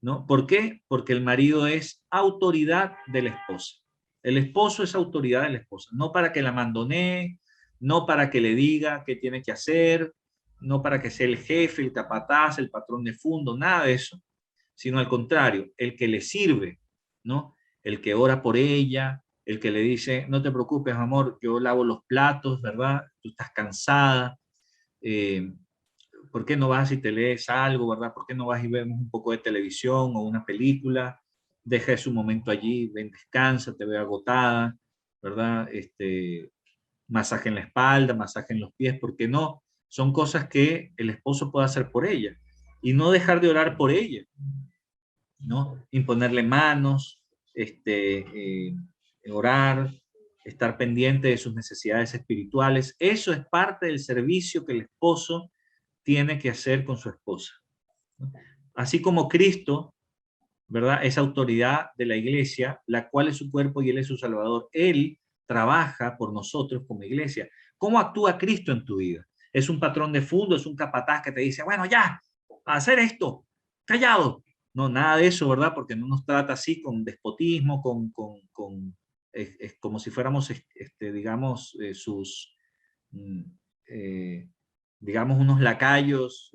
A: ¿no? ¿Por qué? Porque el marido es autoridad de la esposa. El esposo es autoridad de la esposa, no para que la mandonee, no para que le diga qué tiene que hacer, no para que sea el jefe, el capataz, el patrón de fondo, nada de eso, sino al contrario, el que le sirve, ¿no? El que ora por ella, el que le dice, no te preocupes, amor, yo lavo los platos, ¿verdad? Tú estás cansada, eh, ¿por qué no vas y te lees algo, verdad? ¿Por qué no vas y vemos un poco de televisión o una película? deja su momento allí, ven, descansa, te veo agotada, ¿verdad? Masaje en la espalda, masaje en los pies, ¿por qué no? Son cosas que el esposo puede hacer por ella y no dejar de orar por ella, ¿no? Imponerle manos, orar, estar pendiente de sus necesidades espirituales. Eso es parte del servicio que el esposo tiene que hacer con su esposa, ¿no? Así como Cristo, ¿verdad? Esa autoridad de la iglesia, la cual es su cuerpo y Él es su Salvador. Él trabaja por nosotros como iglesia. ¿Cómo actúa Cristo en tu vida? ¿Es un patrón de fútbol? ¿Es un capataz que te dice, bueno, ya, a hacer esto, callado? No, nada de eso, ¿verdad? Porque no nos trata así con despotismo, es como si fuéramos, digamos, mm, eh, digamos, unos lacayos,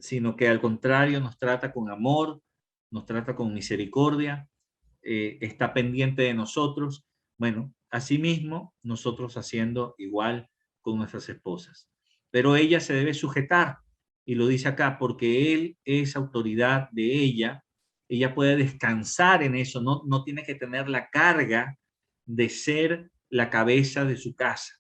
A: sino que al contrario nos trata con amor, nos trata con misericordia, está pendiente de nosotros. Bueno, asimismo, nosotros haciendo igual con nuestras esposas. Pero ella se debe sujetar, y lo dice acá, porque él es autoridad de ella puede descansar en eso, no tiene que tener la carga de ser la cabeza de su casa,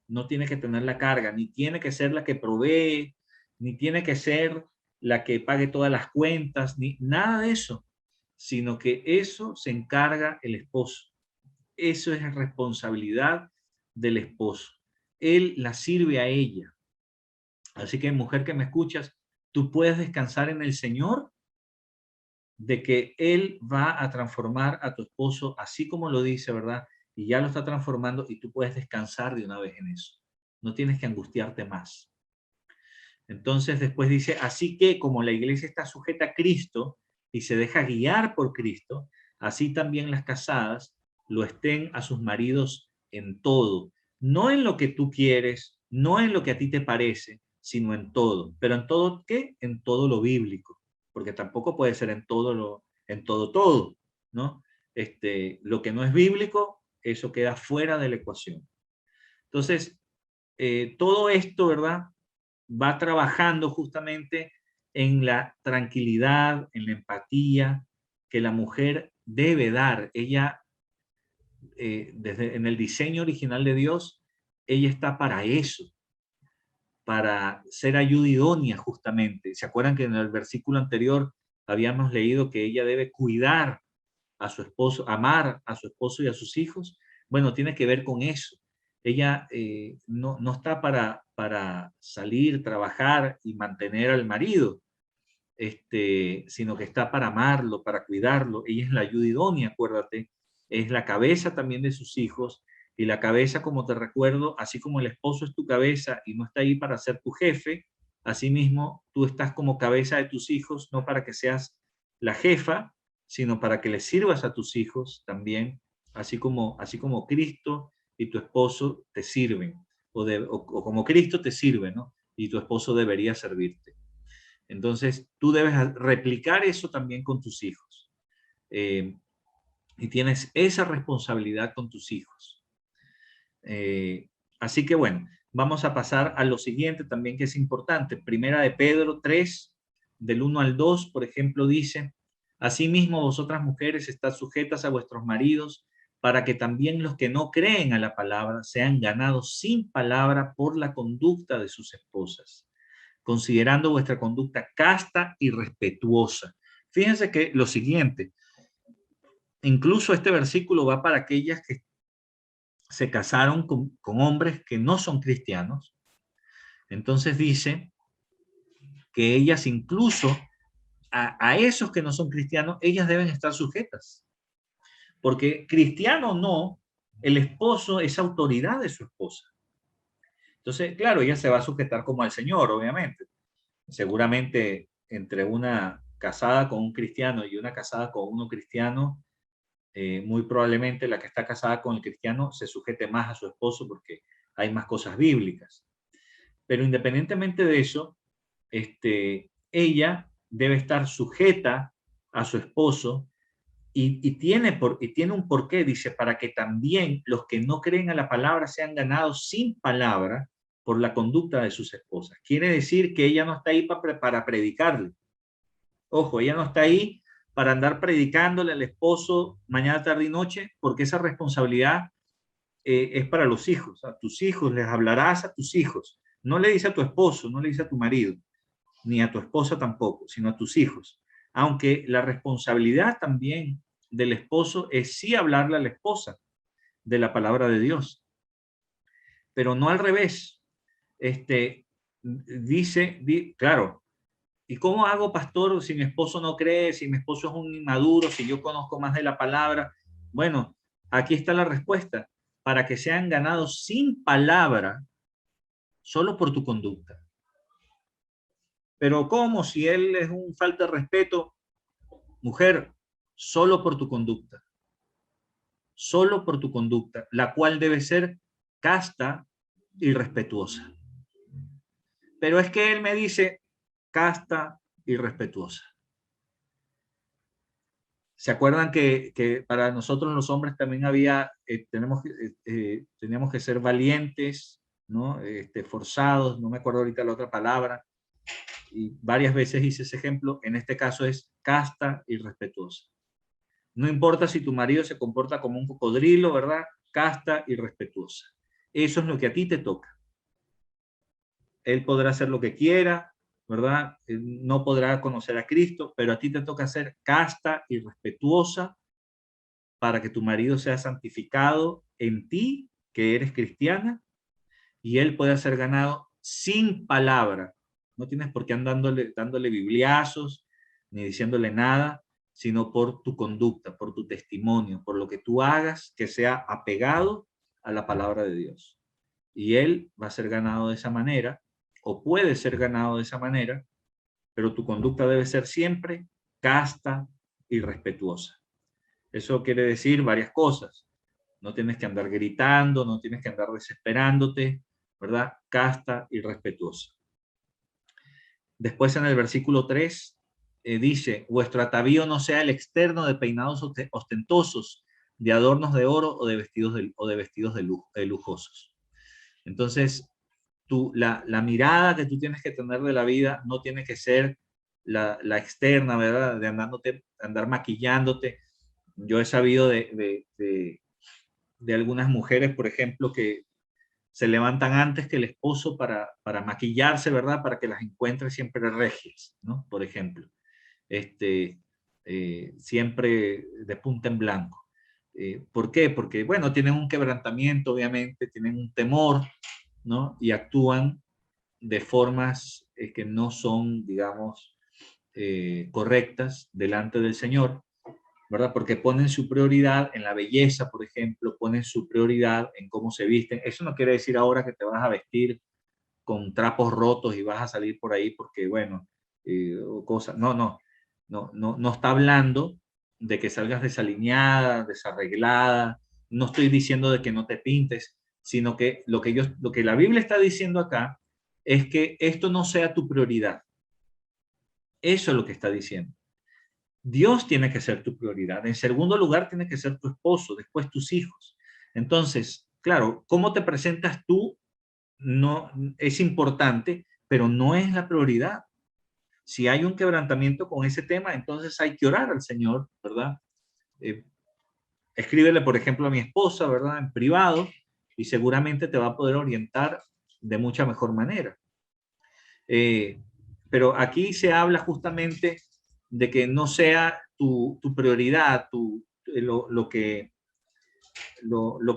A: no tiene que tener la carga, ni tiene que ser la que provee, ni tiene que ser la que pague todas las cuentas, ni nada de eso, sino que eso se encarga el esposo. Eso es responsabilidad del esposo. Él la sirve a ella. Así que, mujer que me escuchas, tú puedes descansar en el Señor de que Él va a transformar a tu esposo, así como lo dice, ¿verdad? Y ya lo está transformando y tú puedes descansar de una vez en eso. No tienes que angustiarte más. Entonces después dice, así que como la iglesia está sujeta a Cristo y se deja guiar por Cristo, así también las casadas lo estén a sus maridos en todo. No en lo que tú quieres, no en lo que a ti te parece, sino en todo. ¿Pero en todo qué? En todo lo bíblico. Porque tampoco puede ser en todo, ¿no? Lo que no es bíblico, eso queda fuera de la ecuación. Entonces, todo esto, ¿verdad? Va trabajando justamente en la tranquilidad, en la empatía que la mujer debe dar. Ella, en el diseño original de Dios, ella está para eso, para ser ayuda idónea justamente. ¿Se acuerdan que en el versículo anterior habíamos leído que ella debe cuidar a su esposo, amar a su esposo y a sus hijos? Bueno, tiene que ver con eso. Ella no está para salir, trabajar y mantener al marido, sino que está para amarlo, para cuidarlo. Ella es la ayuda idónea, acuérdate, es la cabeza también de sus hijos, y la cabeza, como te recuerdo, así como el esposo es tu cabeza y no está ahí para ser tu jefe, asimismo tú estás como cabeza de tus hijos, no para que seas la jefa, sino para que le sirvas a tus hijos también, así como Cristo y tu esposo te sirven, o como Cristo te sirve, ¿no? Y tu esposo debería servirte. Entonces, tú debes replicar eso también con tus hijos. Eh, y tienes esa responsabilidad con tus hijos. Así que bueno, vamos a pasar a lo siguiente también que es importante. Primera de Pedro 3, del 1 al 2, por ejemplo, dice, asimismo vosotras mujeres estad sujetas a vuestros maridos, para que también los que no creen a la palabra sean ganados sin palabra por la conducta de sus esposas, considerando vuestra conducta casta y respetuosa. Fíjense que lo siguiente, incluso este versículo va para aquellas que se casaron con hombres que no son cristianos. Entonces dice que ellas incluso a esos que no son cristianos, ellas deben estar sujetas. Porque cristiano o no, el esposo es autoridad de su esposa. Entonces, claro, ella se va a sujetar como al Señor, obviamente. Seguramente entre una casada con un cristiano y una casada con uno cristiano, muy probablemente la que está casada con el cristiano se sujete más a su esposo porque hay más cosas bíblicas. Pero independientemente de eso, ella debe estar sujeta a su esposo y tiene un porqué, dice, para que también los que no creen a la palabra sean ganados sin palabra por la conducta de sus esposas. Quiere decir que ella no está ahí para predicarle. Ojo, ella no está ahí para andar predicándole al esposo mañana, tarde y noche, porque esa responsabilidad es para los hijos. A tus hijos les hablarás a tus hijos. No le dice a tu esposo, no le dice a tu marido, ni a tu esposa tampoco, sino a tus hijos. Aunque la responsabilidad también del esposo es sí hablarle a la esposa de la palabra de Dios, pero no al revés. Claro, ¿y cómo hago, pastor, si mi esposo no cree, si mi esposo es un inmaduro, si yo conozco más de la palabra? Bueno, aquí está la respuesta. Para que sean ganados sin palabra, solo por tu conducta. Pero ¿cómo? Si él es un falta de respeto, mujer, solo por tu conducta. Solo por tu conducta, la cual debe ser casta y respetuosa. Pero es que él me dice casta y respetuosa. ¿Se acuerdan que para nosotros los hombres también había, teníamos que ser valientes, ¿no? Forzados, no me acuerdo ahorita la otra palabra, y varias veces hice ese ejemplo. En este caso es casta y respetuosa. No importa si tu marido se comporta como un cocodrilo, ¿verdad? Casta y respetuosa. Eso es lo que a ti te toca. Él podrá hacer lo que quiera, ¿verdad? Él no podrá conocer a Cristo, pero a ti te toca ser casta y respetuosa para que tu marido sea santificado en ti, que eres cristiana, y él pueda ser ganado sin palabra. No tienes por qué andar dándole bibliazos ni diciéndole nada, sino por tu conducta, por tu testimonio, por lo que tú hagas que sea apegado a la palabra de Dios. Y él va a ser ganado de esa manera, o puede ser ganado de esa manera, pero tu conducta debe ser siempre casta y respetuosa. Eso quiere decir varias cosas. No tienes que andar gritando, no tienes que andar desesperándote, ¿verdad? Casta y respetuosa. Después en el versículo 3 dice, vuestro atavío no sea el externo de peinados ostentosos, de adornos de oro o de vestidos lujosos. Entonces, la mirada que tú tienes que tener de la vida no tiene que ser la externa, ¿verdad? De andar maquillándote. Yo he sabido de algunas mujeres, por ejemplo, que se levantan antes que el esposo para maquillarse, ¿verdad? Para que las encuentre siempre regias, ¿no? Por ejemplo, siempre de punta en blanco. ¿Por qué? Porque, bueno, tienen un quebrantamiento, obviamente, tienen un temor, ¿no? Y actúan de formas que no son, digamos, correctas delante del Señor, ¿verdad? Porque ponen su prioridad en la belleza, por ejemplo, ponen su prioridad en cómo se visten. Eso no quiere decir ahora que te vas a vestir con trapos rotos y vas a salir por ahí porque, bueno, cosas. No está hablando de que salgas desalineada, desarreglada. No estoy diciendo de que no te pintes, sino que lo que la Biblia está diciendo acá es que esto no sea tu prioridad. Eso es lo que está diciendo. Dios tiene que ser tu prioridad. En segundo lugar, tiene que ser tu esposo, después tus hijos. Entonces, claro, cómo te presentas tú no es importante, pero no es la prioridad. Si hay un quebrantamiento con ese tema, entonces hay que orar al Señor, ¿verdad? Escríbele, por ejemplo, a mi esposa, ¿verdad? En privado, y seguramente te va a poder orientar de mucha mejor manera. Pero aquí se habla justamente de que no sea tu prioridad, lo que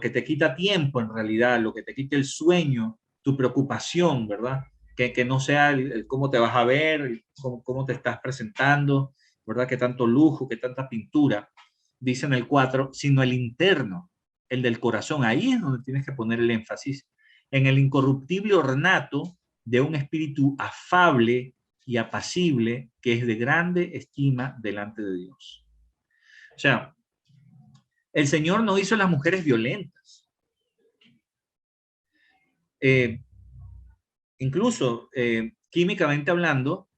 A: te quita tiempo en realidad, lo que te quita el sueño, tu preocupación, ¿verdad? Que no sea el cómo te vas a ver, cómo te estás presentando, ¿verdad? Que tanto lujo, que tanta pintura, dice en el 4, sino el interno, el del corazón. Ahí es donde tienes que poner el énfasis, en el incorruptible ornato de un espíritu afable y apacible que es de grande estima delante de Dios. O sea, el Señor no hizo las mujeres violentas. Incluso, químicamente hablando,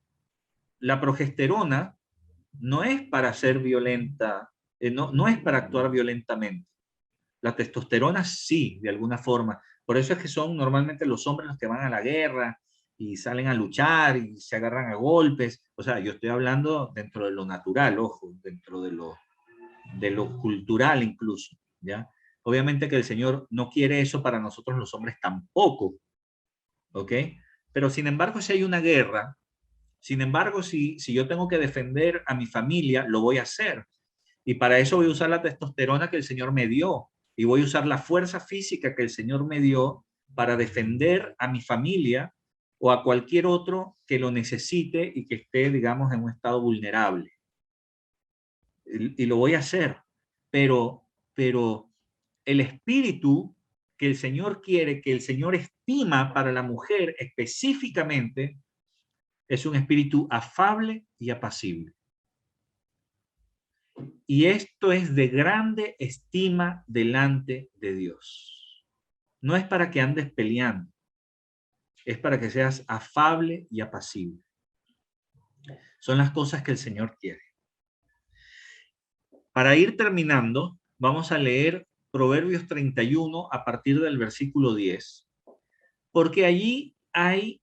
A: la progesterona no es para ser violenta, no es para actuar violentamente. La testosterona sí, de alguna forma. Por eso es que son normalmente los hombres los que van a la guerra y salen a luchar y se agarran a golpes. O sea, yo estoy hablando dentro de lo natural, ojo, dentro de lo cultural incluso, ¿ya? Obviamente que el Señor no quiere eso para nosotros los hombres tampoco, ¿ok? Pero sin embargo, si hay una guerra, sin embargo, si yo tengo que defender a mi familia, lo voy a hacer. Y para eso voy a usar la testosterona que el Señor me dio. Y voy a usar la fuerza física que el Señor me dio para defender a mi familia o a cualquier otro que lo necesite y que esté, digamos, en un estado vulnerable. Y lo voy a hacer. Pero el espíritu que el Señor quiere, que el Señor estima para la mujer específicamente, es un espíritu afable y apacible. Y esto es de grande estima delante de Dios. No es para que andes peleando, es para que seas afable y apacible. Son las cosas que el Señor quiere. Para ir terminando, vamos a leer Proverbios 31 a partir del versículo 10, porque allí hay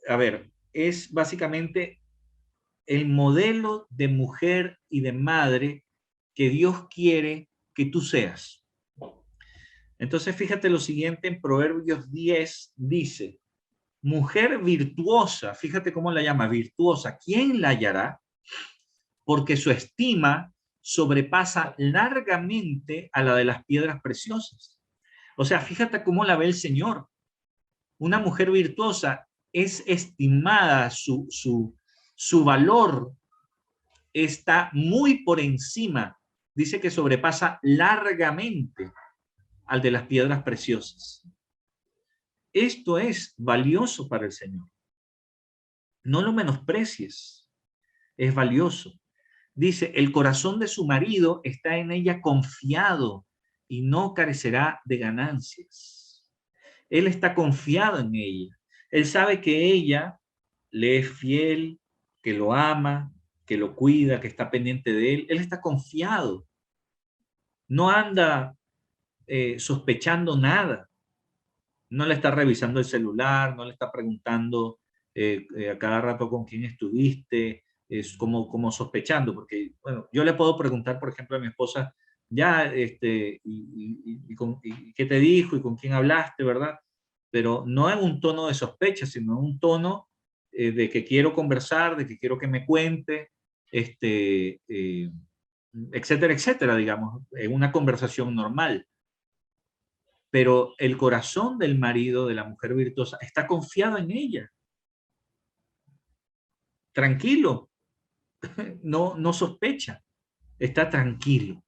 A: a ver, es básicamente el modelo de mujer y de madre que Dios quiere que tú seas. Entonces, fíjate lo siguiente, en Proverbios 10 dice, mujer virtuosa, fíjate cómo la llama, virtuosa, ¿quién la hallará? Porque su estima sobrepasa largamente a la de las piedras preciosas. O sea, fíjate cómo la ve el Señor. Una mujer virtuosa es estimada, su valor está muy por encima, dice que sobrepasa largamente al de las piedras preciosas. Esto es valioso para el Señor. No lo menosprecies, es valioso. Dice, el corazón de su marido está en ella confiado y no carecerá de ganancias. Él está confiado en ella. Él sabe que ella le es fiel, que lo ama, que lo cuida, que está pendiente de él. Él está confiado. No anda sospechando nada. No le está revisando el celular, no le está preguntando a cada rato con quién estuviste, es como sospechando, porque, bueno, yo le puedo preguntar, por ejemplo, a mi esposa, ya, y qué te dijo y con quién hablaste, ¿verdad? Pero no en un tono de sospecha, sino en un tono de que quiero conversar, de que quiero que me cuente, etcétera, etcétera, digamos, en una conversación normal. Pero el corazón del marido, de la mujer virtuosa, está confiado en ella. Tranquilo, no sospecha, está tranquilo.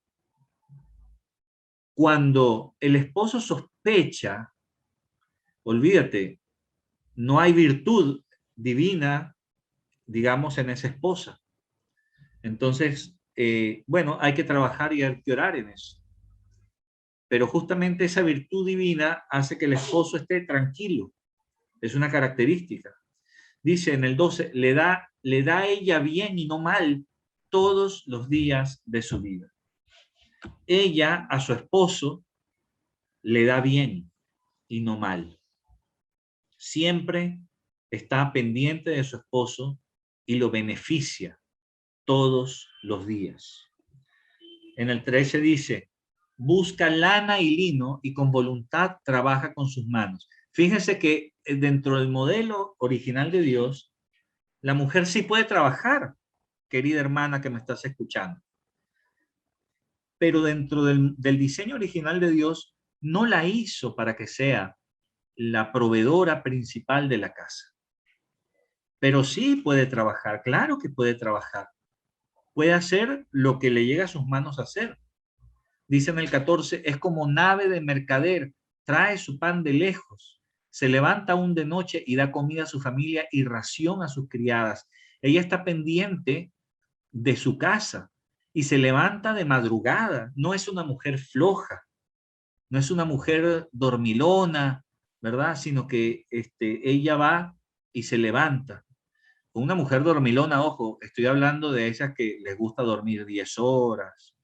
A: Cuando el esposo sospecha, olvídate, no hay virtud divina, digamos, en esa esposa. Entonces, bueno, hay que trabajar y hay que orar en eso. Pero justamente esa virtud divina hace que el esposo esté tranquilo. Es una característica. Dice en el 12, le da a ella bien y no mal todos los días de su vida. Ella a su esposo le da bien y no mal. Siempre está pendiente de su esposo y lo beneficia todos los días. En el 13 dice, busca lana y lino y con voluntad trabaja con sus manos. Fíjense que dentro del modelo original de Dios, la mujer sí puede trabajar, querida hermana que me estás escuchando. Pero dentro del diseño original de Dios, no la hizo para que sea la proveedora principal de la casa. Pero sí puede trabajar, claro que puede trabajar. Puede hacer lo que le llega a sus manos a hacer. Dice en el 14, es como nave de mercader, trae su pan de lejos, se levanta aún de noche y da comida a su familia y ración a sus criadas. Ella está pendiente de su casa y se levanta de madrugada. No es una mujer floja, no es una mujer dormilona, ¿verdad? Sino que ella va y se levanta. Una mujer dormilona, ojo, estoy hablando de esas que les gusta dormir 10 horas,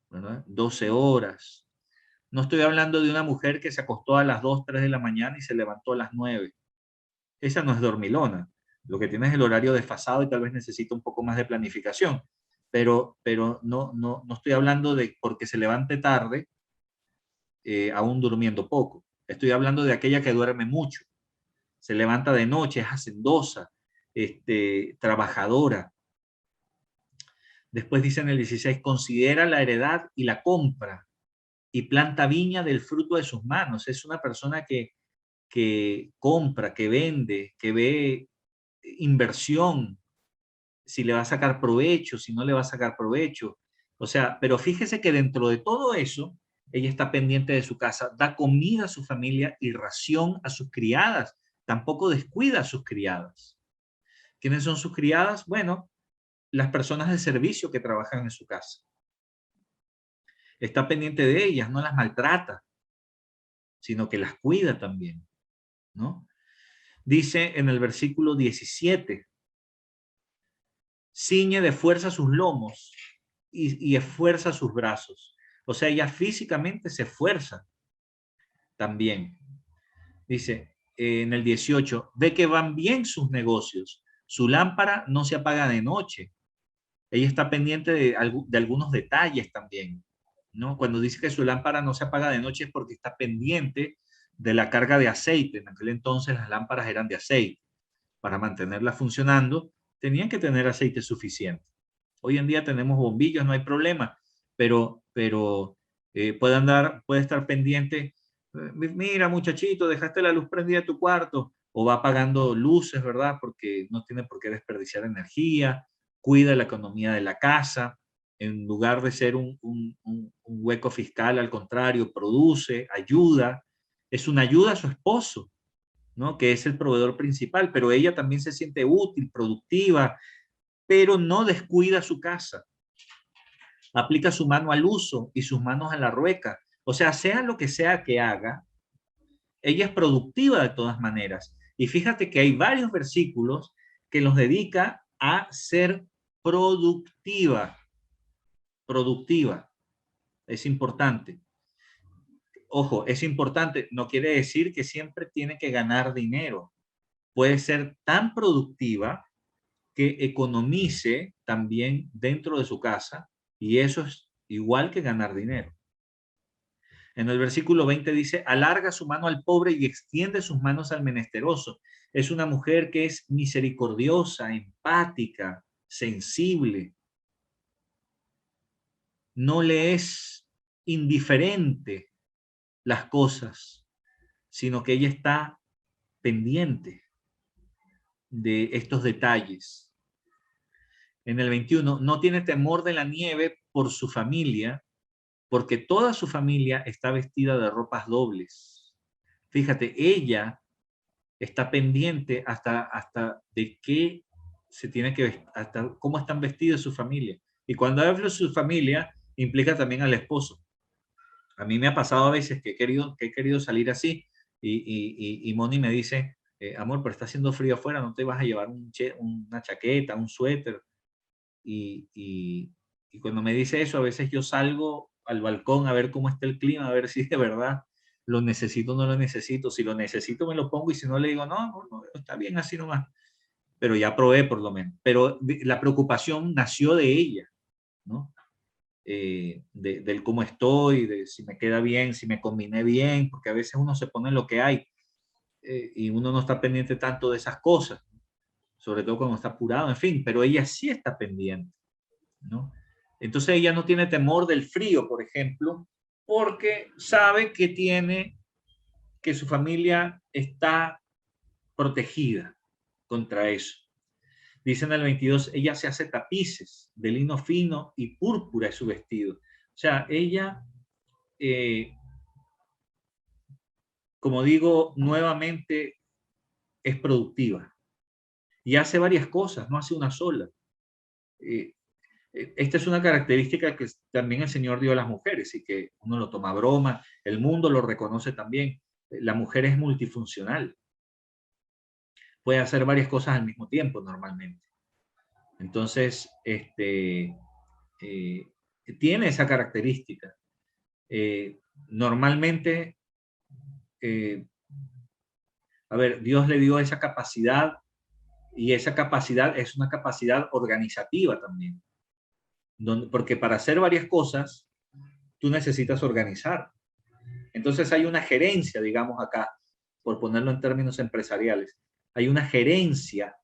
A: ¿verdad? 12 horas. No estoy hablando de una mujer que se acostó a las 2, 3 de la mañana y se levantó a las 9. Esa no es dormilona. Lo que tiene es el horario desfasado y tal vez necesita un poco más de planificación. Pero no estoy hablando de porque se levante tarde, aún durmiendo poco. Estoy hablando de aquella que duerme mucho, se levanta de noche, es hacendosa, trabajadora. Después dice en el 16, considera la heredad y la compra y planta viña del fruto de sus manos. Es una persona que compra, que vende, que ve inversión, si le va a sacar provecho, si no le va a sacar provecho. O sea, pero fíjese que dentro de todo eso, ella está pendiente de su casa, da comida a su familia y ración a sus criadas. Tampoco descuida a sus criadas. ¿Quiénes son sus criadas? Bueno, las personas de servicio que trabajan en su casa. Está pendiente de ellas, no las maltrata, sino que las cuida también, ¿no? Dice en el versículo 17, ciñe de fuerza sus lomos y esfuerza sus brazos. O sea, ella físicamente se esfuerza también. Dice en el 18, ve que van bien sus negocios, su lámpara no se apaga de noche. Ella está pendiente de algunos detalles también, ¿no? Cuando dice que su lámpara no se apaga de noche es porque está pendiente de la carga de aceite. En aquel entonces las lámparas eran de aceite. Para mantenerlas funcionando, tenían que tener aceite suficiente. Hoy en día tenemos bombillos, no hay problema, pero puede estar pendiente. Mira, muchachito, dejaste la luz prendida de tu cuarto, o va apagando luces, ¿verdad? Porque no tiene por qué desperdiciar energía, cuida la economía de la casa, en lugar de ser un hueco fiscal, al contrario, produce, ayuda, es una ayuda a su esposo, ¿no? Que es el proveedor principal, pero ella también se siente útil, productiva, pero no descuida su casa. Aplica su mano al uso y sus manos a la rueca. O sea lo que sea que haga, ella es productiva de todas maneras. Y fíjate que hay varios versículos que los dedica a ser productiva. Productiva. Es importante. Ojo, es importante. No quiere decir que siempre tiene que ganar dinero. Puede ser tan productiva que economice también dentro de su casa, y eso es igual que ganar dinero. En el versículo 20 dice, alarga su mano al pobre y extiende sus manos al menesteroso. Es una mujer que es misericordiosa, empática, sensible. No le es indiferente las cosas, sino que ella está pendiente de estos detalles. En el 21, no tiene temor de la nieve por su familia, porque toda su familia está vestida de ropas dobles. Fíjate, ella está pendiente hasta de qué se tiene que vestir, hasta cómo están vestidos su familia. Y cuando hablo de su familia, implica también al esposo. A mí me ha pasado a veces que he querido salir así y Moni me dice, amor, pero está haciendo frío afuera, no te vas a llevar una chaqueta, un suéter. Y, y, y cuando me dice eso, a veces yo salgo al balcón a ver cómo está el clima, a ver si de verdad lo necesito o no lo necesito. Si lo necesito, me lo pongo, y si no, le digo, no, está bien así nomás. Pero ya probé por lo menos. Pero la preocupación nació de ella, ¿no? Del cómo estoy, de si me queda bien, si me combiné bien, porque a veces uno se pone en lo que hay, y uno no está pendiente tanto de esas cosas, sobre todo cuando está apurado, en fin, pero ella sí está pendiente, ¿no? Entonces ella no tiene temor del frío, por ejemplo, porque sabe que su familia está protegida contra eso. Dice en el 22, ella se hace tapices de lino fino y púrpura es su vestido. O sea, ella, eh, como digo, nuevamente es productiva y hace varias cosas, no hace una sola. Eh, Esta es una característica que también el Señor dio a las mujeres y que uno lo toma a broma, el mundo lo reconoce también. La mujer es multifuncional, puede hacer varias cosas al mismo tiempo normalmente. Entonces, tiene esa característica. Normalmente, a ver, Dios le dio esa capacidad y esa capacidad es una capacidad organizativa también, porque para hacer varias cosas tú necesitas organizar. Entonces hay una gerencia, digamos acá, por ponerlo en términos empresariales, hay una gerencia,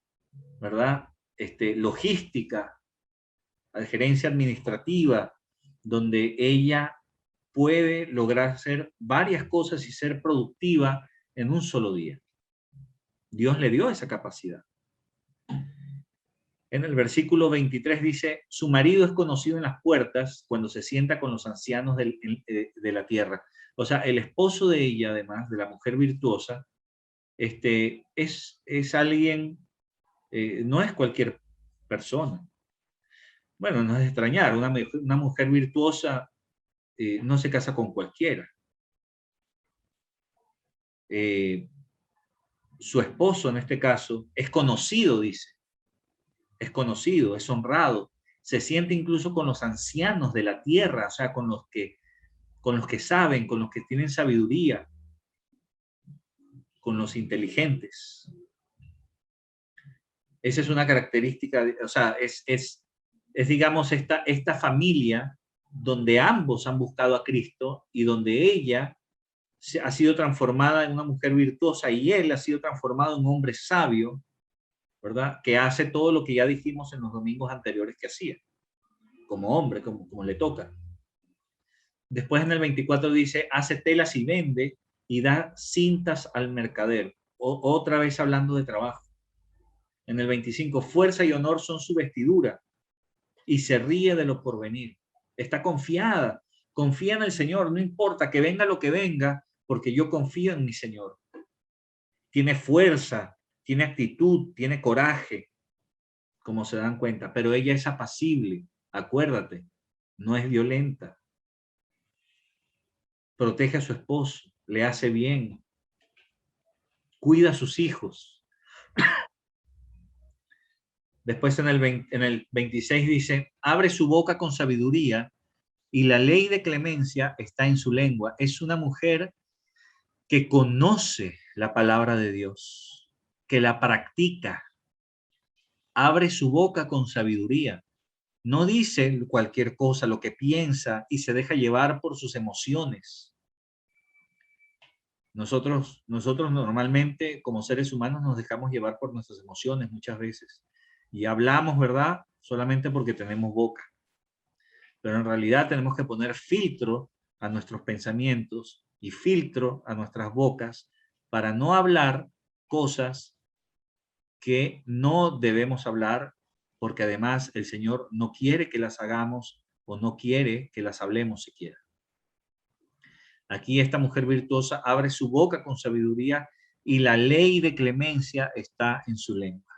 A: ¿verdad? Logística, gerencia administrativa, donde ella puede lograr hacer varias cosas y ser productiva en un solo día. Dios le dio esa capacidad. En el versículo 23 dice, su marido es conocido en las puertas cuando se sienta con los ancianos de la tierra. O sea, el esposo de ella, además de la mujer virtuosa, es alguien, no es cualquier persona. Bueno, no es de extrañar, una mujer virtuosa no se casa con cualquiera. Su esposo, en este caso, es conocido, dice. Es conocido, es honrado. Se siente incluso con los ancianos de la tierra, o sea, con los que saben, con los que tienen sabiduría, con los inteligentes. Esa es una característica, o sea, digamos, esta familia donde ambos han buscado a Cristo y donde ella ha sido transformada en una mujer virtuosa y él ha sido transformado en un hombre sabio, ¿verdad? Que hace todo lo que ya dijimos en los domingos anteriores que hacía, como hombre, como le toca. Después en el 24 dice, hace telas y vende y da cintas al mercader. Otra vez hablando de trabajo. En el 25, fuerza y honor son su vestidura y se ríe de lo porvenir. Está confiada, confía en el Señor, no importa que venga lo que venga, porque yo confío en mi Señor. Tiene fuerza, tiene actitud, tiene coraje, como se dan cuenta, pero ella es apacible, acuérdate, no es violenta. Protege a su esposo, le hace bien, cuida a sus hijos. Después en el 26 dice, abre su boca con sabiduría y la ley de clemencia está en su lengua. Es una mujer que conoce la palabra de Dios, que la practica, abre su boca con sabiduría. No dice cualquier cosa, lo que piensa y se deja llevar por sus emociones. Nosotros normalmente como seres humanos nos dejamos llevar por nuestras emociones muchas veces y hablamos, ¿verdad? Solamente porque tenemos boca. Pero en realidad tenemos que poner filtro a nuestros pensamientos y filtro a nuestras bocas para no hablar cosas que no debemos hablar, porque además el Señor no quiere que las hagamos o no quiere que las hablemos siquiera. Aquí esta mujer virtuosa abre su boca con sabiduría y la ley de clemencia está en su lengua.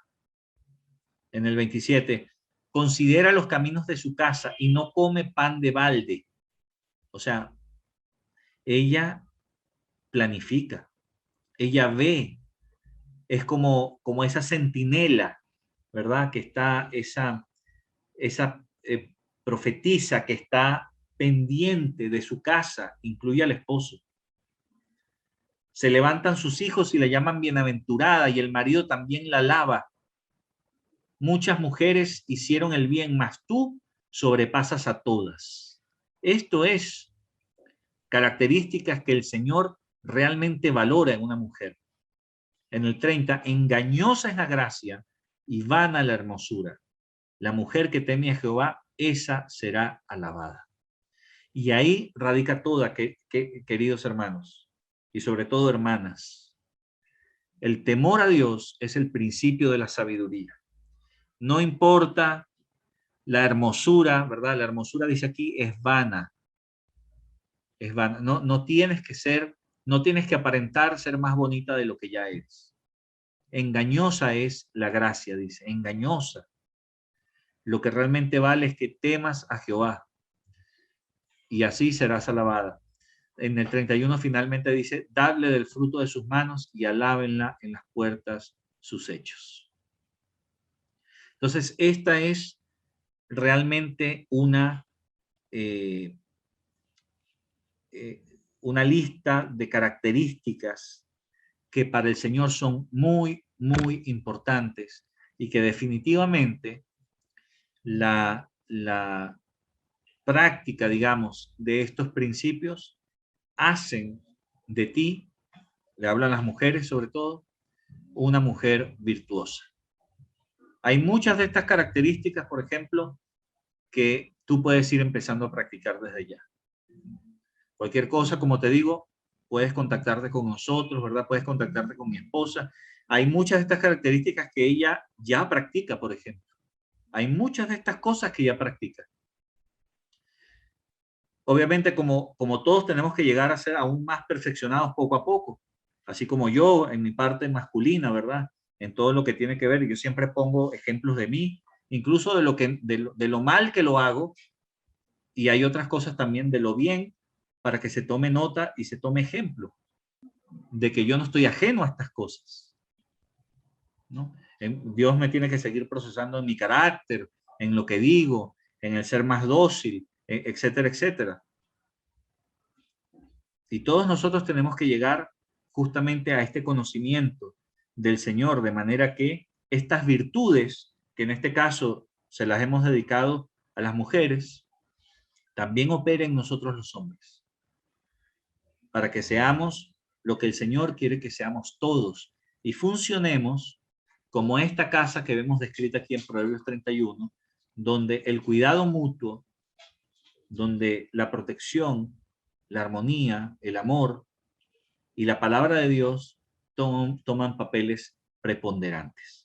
A: En el 27, considera los caminos de su casa y no come pan de balde. O sea, ella planifica, ella ve, es como esa centinela, ¿verdad? Que está esa profetisa que está pendiente de su casa, incluye al esposo. Se levantan sus hijos y la llaman bienaventurada y el marido también la alaba. Muchas mujeres hicieron el bien, mas tú sobrepasas a todas. Esto es características que el Señor realmente valora en una mujer. En el 30, engañosa es la gracia y vana la hermosura. La mujer que teme a Jehová, esa será alabada. Y ahí radica toda, queridos hermanos, y sobre todo hermanas. El temor a Dios es el principio de la sabiduría. No importa la hermosura, ¿verdad? La hermosura, dice aquí, es vana. Es vana. No tienes que aparentar ser más bonita de lo que ya eres. Engañosa es la gracia, dice, engañosa. Lo que realmente vale es que temas a Jehová y así serás alabada. En el 31 finalmente dice, dadle del fruto de sus manos y alábenla en las puertas sus hechos. Entonces, esta es realmente una una lista de características que para el Señor son muy, muy importantes y que definitivamente la práctica, digamos, de estos principios hacen de ti, le hablan las mujeres sobre todo, una mujer virtuosa. Hay muchas de estas características, por ejemplo, que tú puedes ir empezando a practicar desde ya. Cualquier cosa, como te digo, puedes contactarte con nosotros, ¿verdad? Puedes contactarte con mi esposa. Hay muchas de estas características que ella ya practica, por ejemplo. Hay muchas de estas cosas que ella practica. Obviamente, como todos tenemos que llegar a ser aún más perfeccionados poco a poco, así como yo en mi parte masculina, ¿verdad? En todo lo que tiene que ver, yo siempre pongo ejemplos de mí, incluso de lo mal que lo hago, y hay otras cosas también de lo bien, para que se tome nota y se tome ejemplo de que yo no estoy ajeno a estas cosas, ¿no? Dios me tiene que seguir procesando en mi carácter, en lo que digo, en el ser más dócil, etcétera, etcétera. Y todos nosotros tenemos que llegar justamente a este conocimiento del Señor, de manera que estas virtudes, que en este caso se las hemos dedicado a las mujeres, también operen en nosotros los hombres, para que seamos lo que el Señor quiere que seamos todos y funcionemos como esta casa que vemos descrita aquí en Proverbios 31, donde el cuidado mutuo, donde la protección, la armonía, el amor y la palabra de Dios toman papeles preponderantes.